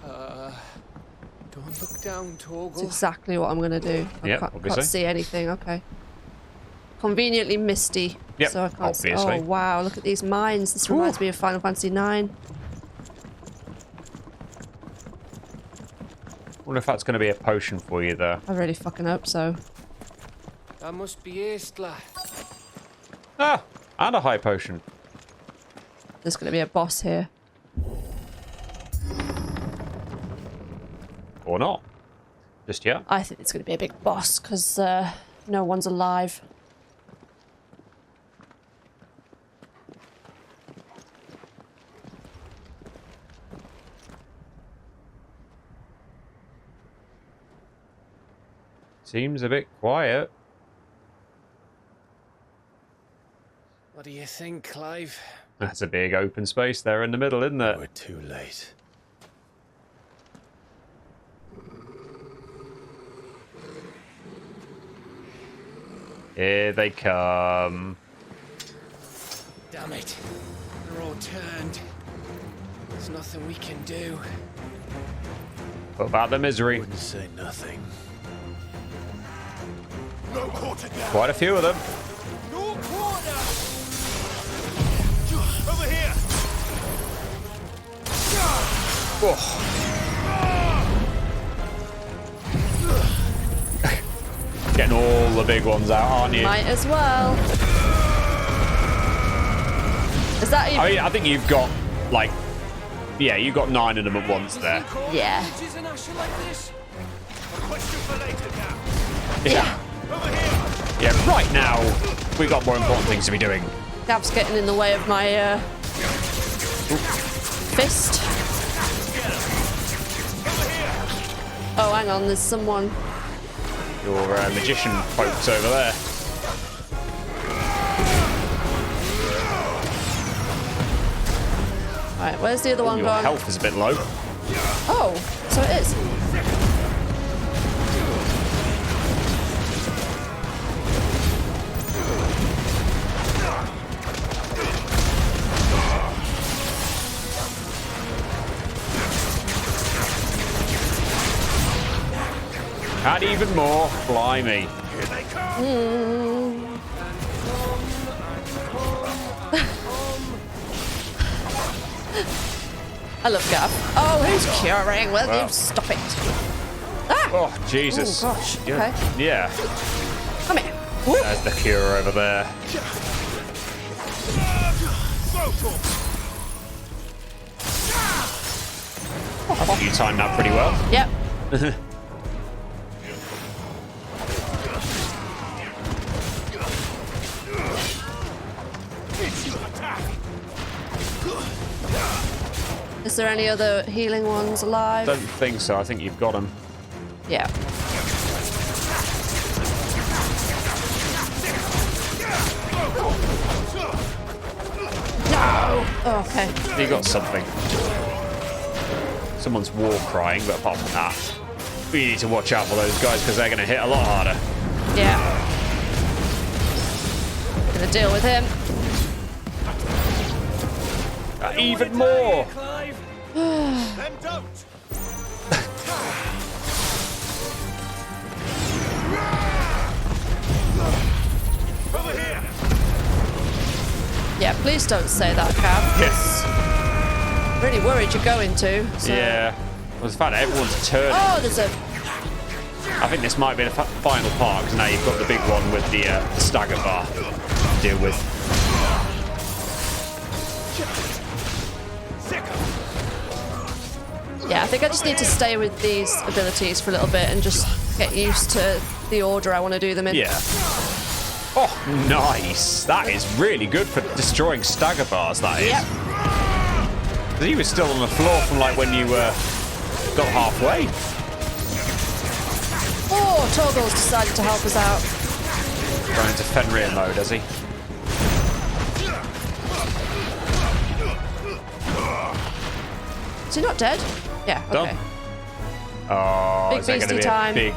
Don't look down, Torgal. That's exactly what I'm going to do. I can't see anything. Okay. Conveniently misty. Yep, so I can't obviously. Oh, wow. Look at these mines. This reminds me of Final Fantasy IX. Wonder if that's going to be a potion for you there. I really fucking hope so. That must be Estla. Ah, and a high potion. There's going to be a boss here. Or not. Just yet. I think it's going to be a big boss because no one's alive. Seems a bit quiet. What do you think, Clive? That's a big open space there in the middle, isn't it? We're too late. Here they come. Damn it. They're all turned. There's nothing we can do. What about the misery? Wouldn't say nothing. No quarter down. Quite a few of them. No quarter. Over here. Oh. Getting all the big ones out, aren't you? Might as well. Is that even... I mean, I think you've got, like... Yeah, you've got 9 of them at once there. Yeah. Yeah. Yeah, right now, we've got more important things to be doing. Gav's getting in the way of my fist. Oh, hang on, there's someone. Your magician folks over there. Right, where's the other one Your gone? health is a bit low. Oh, so it is. And even more. Blimey. I love Gav. Oh, who's curing? Will you stop it? Ah! Oh, Jesus. Oh, gosh. Okay. Yeah. Come here. There's the cure over there. I think you timed that pretty well. Yep. Is there any other healing ones alive? Don't think so. I think you've got them. Yeah. No! Oh, okay. You got something. Someone's war crying, but apart from that, we need to watch out for those guys because they're going to hit a lot harder. Yeah. Gonna deal with him. Even more! Then don't. Over here. Yeah, please don't say that, Cav. Yes. Really worried you're going to. So. Yeah. Well, the fact that everyone's turning. Oh, there's a... I think this might be the final part because now you've got the big one with the stagger bar to deal with. Yeah, I think I just need to stay with these abilities for a little bit and just get used to the order I want to do them in. Yeah. Oh, nice. That is really good for destroying stagger bars, that is. Yep. He was still on the floor from like when you got halfway. Oh, Torgal's decided to help us out. Going into Fenrir mode, has he? Is he not dead? Yeah, okay. Done. Oh, Big is there going to be time. a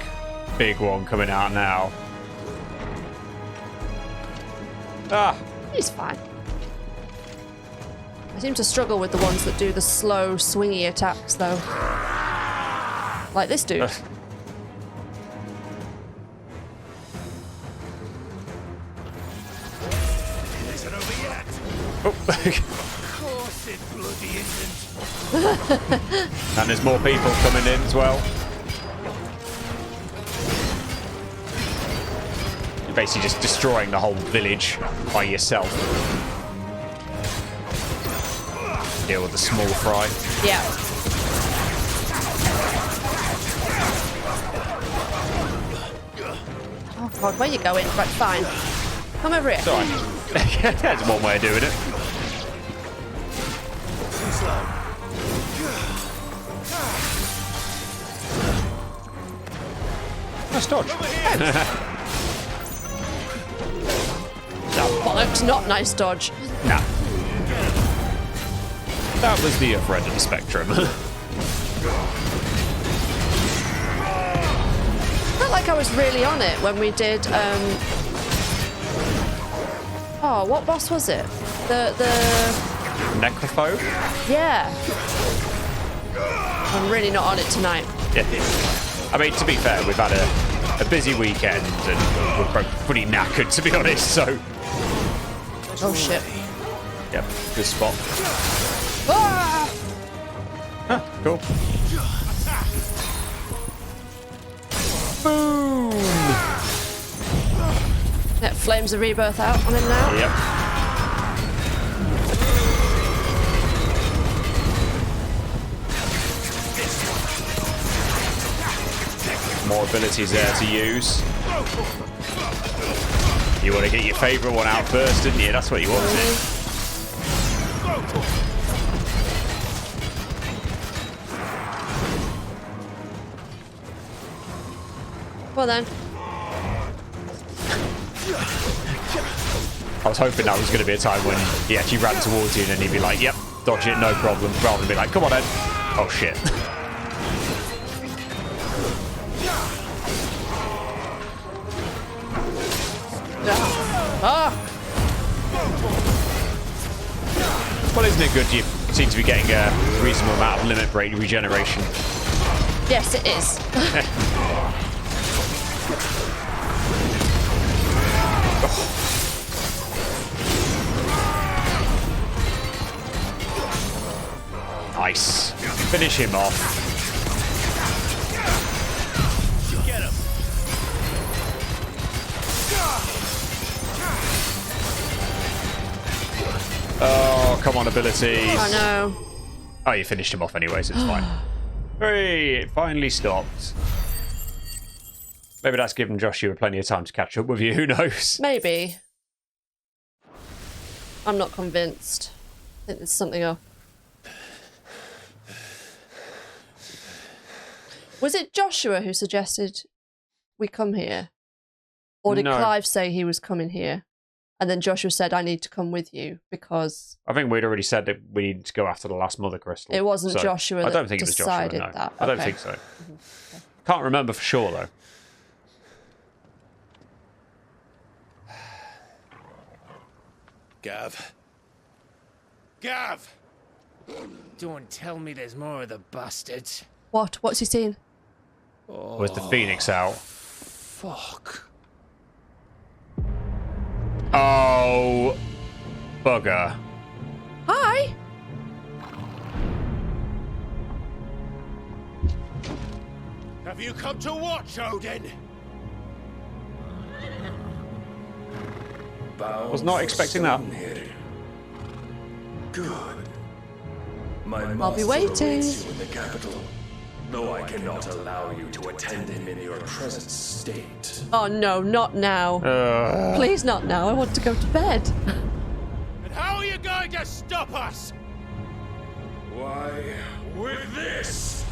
big one coming out now? Ah. He's fine. I seem to struggle with the ones that do the slow, swingy attacks, though. Like this dude. Of course it bloody isn't. And there's more people coming in as well. basically just destroying the whole village by yourself. Deal with the small fry. Yeah. Oh god, where you going? Right, fine. Come over here. It's alright. That's one way of doing it. Nice dodge. No, bollocks, not nice dodge. Nah. That was the other end of the spectrum. Felt like I was really on it when we did. Oh, what boss was it? The Necrophobe? Yeah. I'm really not on it tonight. Yeah. I mean, to be fair, we've had a busy weekend and we're both pretty knackered, to be honest, so... Oh, shit. Yep, good spot. Ah! Huh, cool. Boom! Yeah, flames of rebirth out on him now. Yep. More abilities there to use. You want to get your favourite one out first, didn't you? That's what you wanted. Well then. I was hoping that was going to be a time when he actually ran towards you and then he'd be like, yep, dodge it, no problem. Rather than be like, come on then. Oh shit. Ah! Well, isn't it good you seem to be getting a reasonable amount of limit break regeneration? Yes, it is. Nice. Finish him off. Get him. Oh, come on, abilities. Oh no. Oh, you finished him off anyway, so it's fine. Hey, it finally stopped. Maybe that's given Joshua plenty of time to catch up with you. Who knows? Maybe. I'm not convinced. I think there's something up. Was it Joshua who suggested we come here? Or did Clive say he was coming here? And then Joshua said, I need to come with you because... I think we'd already said that we needed to go after the last Mother Crystal. It wasn't Joshua that I don't think it was Joshua, decided no. that. I don't Okay. think so. Can't remember for sure, though. Gav. Gav! Don't tell me there's more of the bastards. What? What's he seen? Was the Phoenix out? Fuck. Oh, bugger. Hi! Have you come to watch, Odin? Was not expecting that. Good. My I'll be waiting. You in the capital. Though I cannot allow you to attend him in your present state. Oh no, not now. Please not now. I want to go to bed. And how are you going to stop us? Why, with this.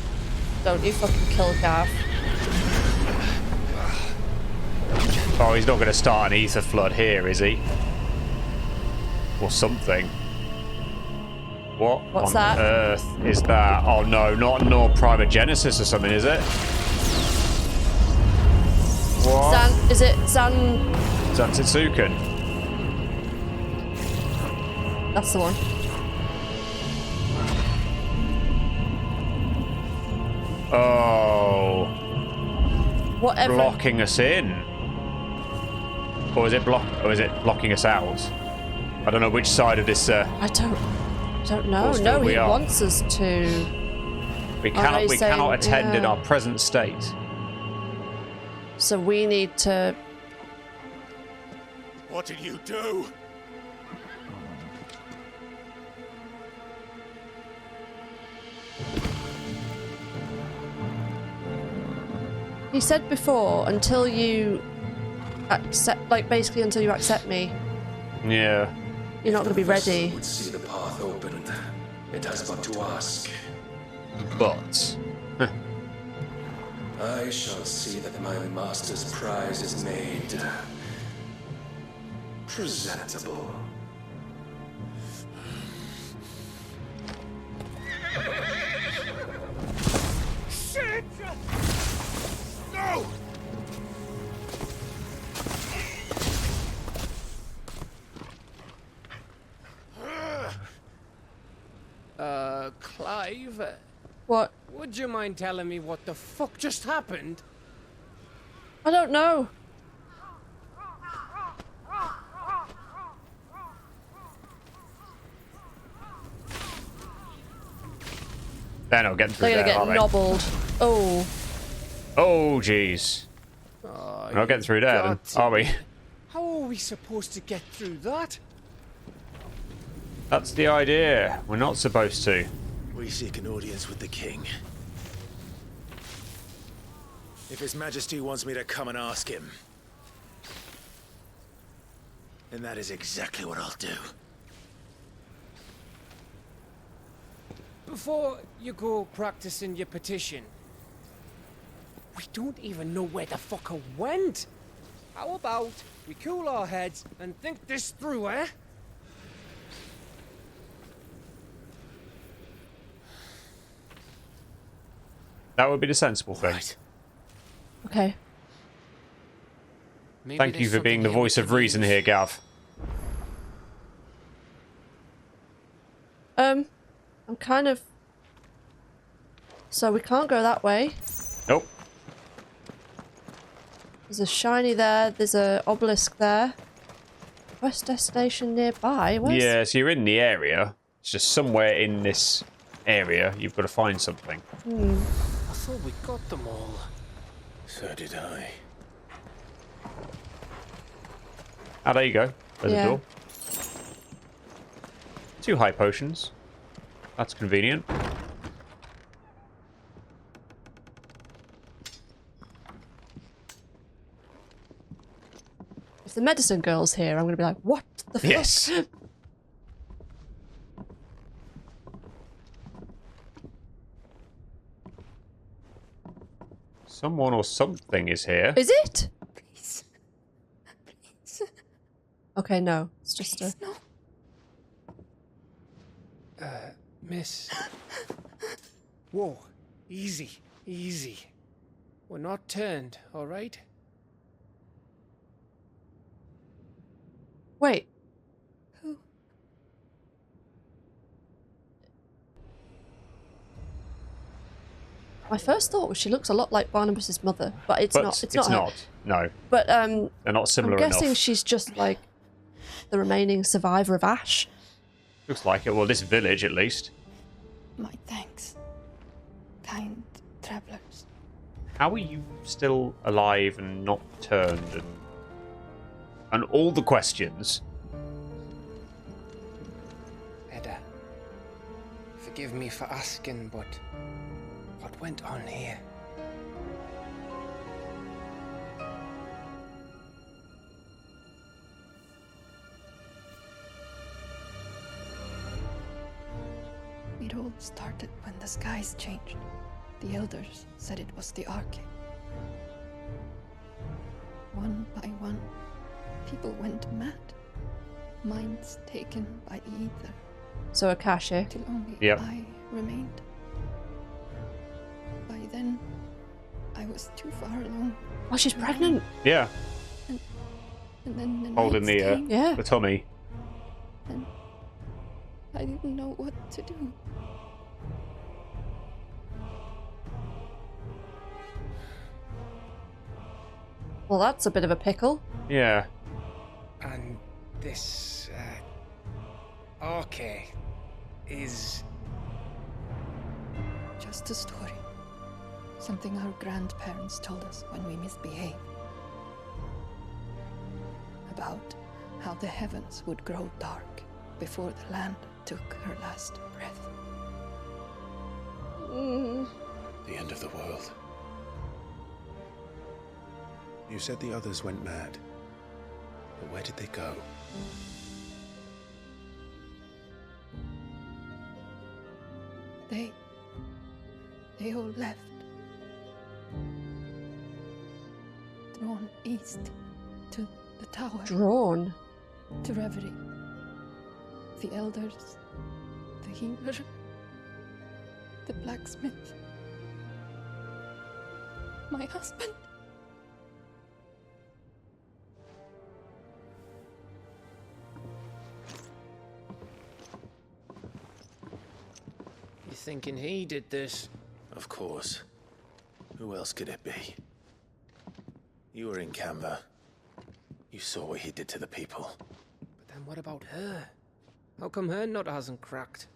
Don't you fucking kill Gav. Oh, he's not going to start an ether flood here, is he? Or something. What What's on that? earth is that? Oh no, not Primogenesis or something, is it? What? Zan, is it Zan? Zantetsuken. That's the one. Oh. Whatever. Blocking us in. Or is it blocking us out? I don't know which side of this. I don't know. No, he wants us to. We cannot attend in our present state. So we need to What did you do? He said before, until you accept, like basically until you accept me. Yeah. You're not going to be ready. Would see the path opened. It has but to ask. But I shall see that my master's prize is made presentable. Shit! No! Clive? What? Would you mind telling me what the fuck just happened? I don't know. they're not getting through They're there, gonna get nobbled. Oh. Oh, jeez. We're not getting through there, then, are we? How are we supposed to get through that? That's the idea. We're not supposed to. We seek an audience with the king. If His Majesty wants me to come and ask him, then that is exactly what I'll do. Before you go practicing your petition, we don't even know where the fucker went. How about we cool our heads and think this through, eh? That would be the sensible thing. Okay. Thank you for being the voice of reason here, Gav. I'm kind of... So we can't go that way. Nope. There's a shiny there. There's a obelisk there. West destination nearby. Where's... Yeah, so you're in the area. It's just somewhere in this area you've got to find something. I thought we got them all. So did I. Ah, there you go. There's Yeah. a door. 2 high potions. That's convenient. If the medicine girl's here, I'm going to be like, what the fuck? Yes. Someone or something is here. Is it? Please. Please. Okay, no. It's just Please, a... no. Miss. Whoa. Easy. Easy. We're not turned, alright? Wait. Who? My first thought was she looks a lot like Barnabas's mother, but it's not. It's not her. No. But They're not similar I'm guessing enough. she's just like the remaining survivor of Ash. Looks like it. Well, this village, at least. My thanks, kind travelers. How are you still alive and not turned and all the questions? Edda, forgive me for asking, but what went on here? It all started when the skies changed. The elders said it was the Arcade. One by one, people went mad. Minds taken by the ether. So Akashi. Till only Yep. I remained. By then, I was too far along. Oh, she's pregnant. Yeah. And then the Holding nights the came, the tummy. and I didn't know what to do. Well, that's a bit of a pickle. Yeah. And this Arcade is Just a story. Something our grandparents told us when we misbehaved. About how the heavens would grow dark before the land took her last breath. The end of the world. You said the others went mad. But where did they go? They all left. Drawn east to the tower. Drawn? To reverie. The elders, the healer, the blacksmith, my husband. You thinking he did this? Of course. Who else could it be? You were in Canva. You saw what he did to the people. But then what about her? How come her nut hasn't cracked?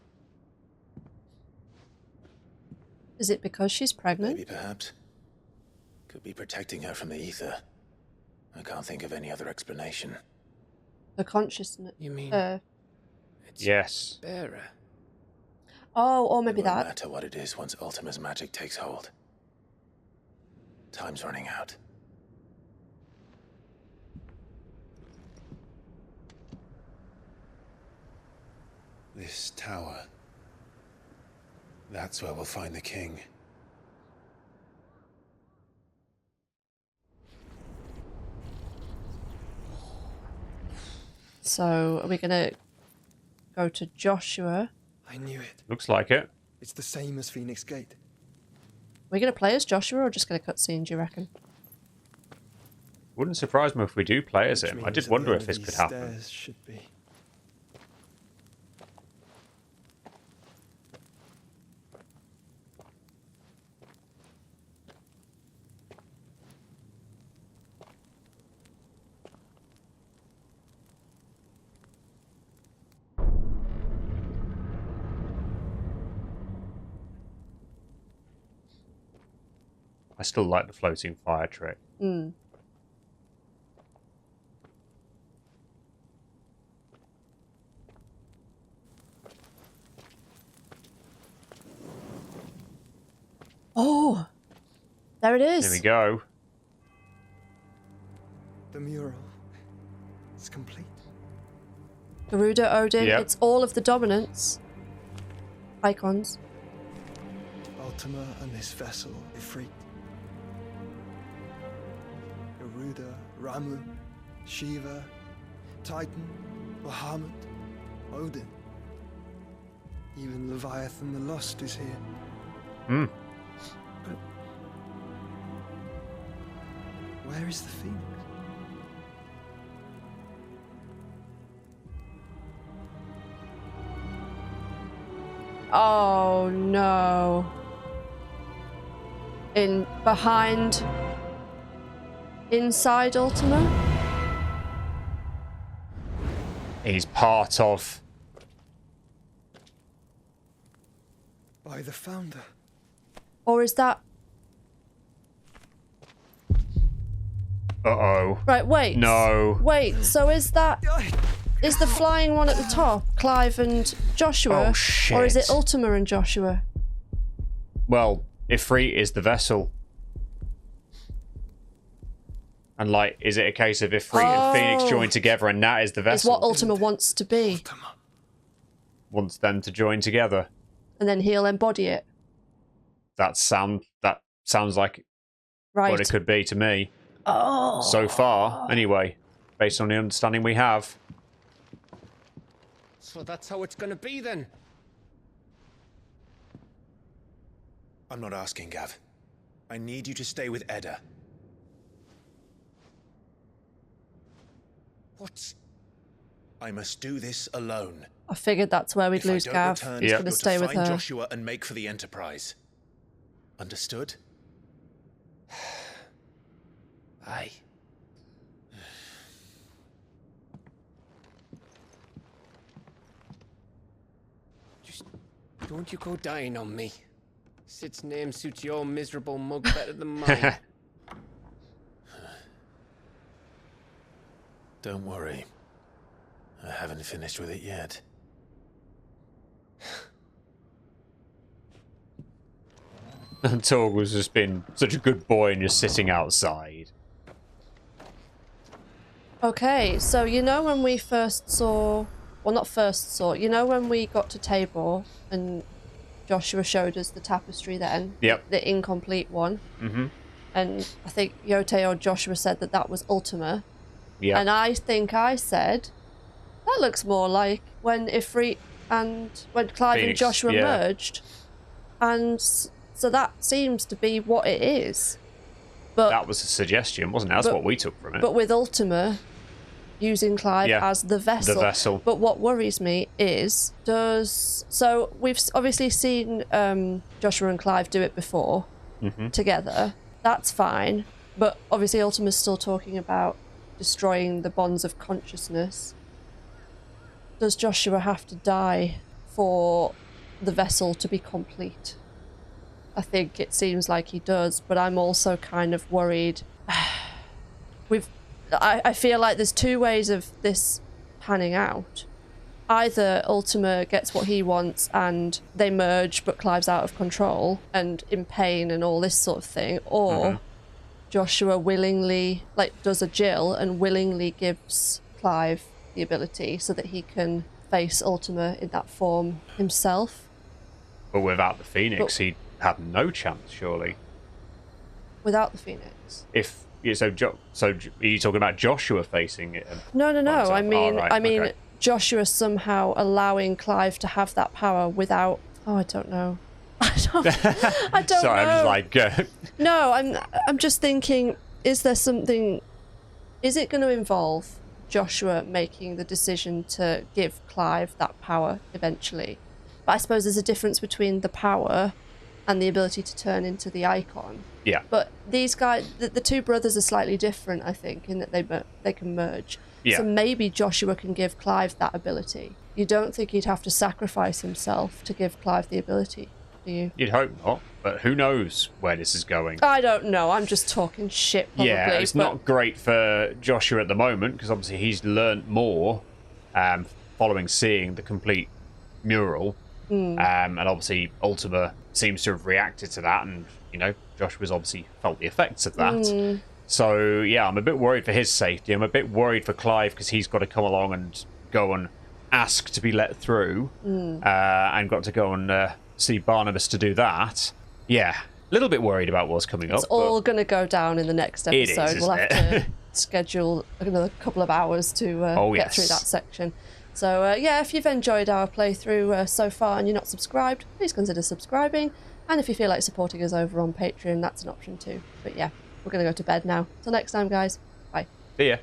Is it because she's pregnant? Maybe, perhaps. Could be protecting her from the ether. I can't think of any other explanation. The consciousness. You mean? Yes. Bearer. Oh, or maybe It won't that. matter what it is once Ultima's magic takes hold. Time's running out. This tower. That's where we'll find the king. So, are we gonna go to Joshua? I knew it. Looks like it. It's the same as Phoenix Gate. Are we gonna play as Joshua or just gonna cutscene, do you reckon? Wouldn't surprise me if we do play as him. I did wonder if this could happen. Stairs should be. I still like the floating fire trick. Mm. Oh, there it is. There we go. The mural. It's complete. Garuda, Odin, Yep. it's all of the dominants. Icons. Ultima and this vessel, Ifrit. Garuda, Ramu, Shiva, Titan, Bahamut, Odin. Even Leviathan the Lost is here. Hmm. But where is the Phoenix? Oh no. Inside Ultima? He's part of... By the founder. Or is that... Uh-oh. Right, wait. No. Wait, so is that... Is the flying one at the top Clive and Joshua? Oh, shit. Or is it Ultima and Joshua? Well, Ifrit is the vessel. And, like, is it a case of Ifrit and Phoenix join together and that is the vessel? It's what Ultima wants to be. Wants them to join together. And then he'll embody it. That sounds like Right. what it could be to me. Oh. So far, anyway, based on the understanding we have. So that's how it's gonna be then. I'm not asking, Gav. I need you to stay with Edda. What? I must do this alone. I figured that's where we'd lose Gav. He's going to stay with her. Find Joshua and make for the Enterprise. Understood? Aye. Just don't you go dying on me. Sid's name suits your miserable mug better than mine. Don't worry. I haven't finished with it yet. And Torg was just been such a good boy and just sitting outside. Okay, so you know when we first saw... Well, not first saw. You know when we got to Tabor and Joshua showed us the tapestry then? Yep. The incomplete one. Mm-hmm. And I think Yote or Joshua said that that was Ultima. Yeah. And I think I said, that looks more like when Ifrit and when Clive and Joshua merged. And so that seems to be what it is. But that was a suggestion, wasn't it? That's what we took from it. But with Ultima using Clive as the vessel. The vessel. But what worries me is, so we've obviously seen Joshua and Clive do it before together. That's fine. But obviously Ultima's still talking about destroying the bonds of consciousness. Does Joshua have to die for the vessel to be complete? I think it seems like he does, but I'm also kind of worried. I feel like there's two ways of this panning out. Either Ultima gets what he wants and they merge, but Clive's out of control and in pain and all this sort of thing, or Joshua willingly, does a Jill and willingly gives Clive the ability so that he can face Ultima in that form himself. But without the Phoenix, he'd have no chance, surely. Without the Phoenix? So are you talking about Joshua facing it? No. I mean, Joshua somehow allowing Clive to have that power without... Oh, I don't know. I don't know. Sorry, I'm just No, I'm just thinking, is there something... Is it going to involve Joshua making the decision to give Clive that power eventually? But I suppose there's a difference between the power and the ability to turn into the icon. Yeah. But these guys, the two brothers are slightly different, I think, in that they can merge. Yeah. So maybe Joshua can give Clive that ability. You don't think he'd have to sacrifice himself to give Clive the ability, do you? You'd hope not, but who knows where this is going. I don't know. I'm just talking shit, probably. Yeah, it's not great for Joshua at the moment, because obviously he's learnt more following seeing the complete mural. And obviously Ultima seems to have reacted to that, and Joshua's obviously felt the effects of that. So yeah, I'm a bit worried for his safety. I'm a bit worried for Clive because he's got to come along and go and ask to be let through, and got to go and see Barnabas to do that. Yeah, a little bit worried about what's coming up. It's all going to go down in the next episode. It is, we'll have to schedule another couple of hours to get through that section. So yeah, if you've enjoyed our playthrough so far and you're not subscribed, please consider subscribing. And if you feel like supporting us over on Patreon, that's an option too. But yeah, we're going to go to bed now. Till next time, guys. Bye. See ya.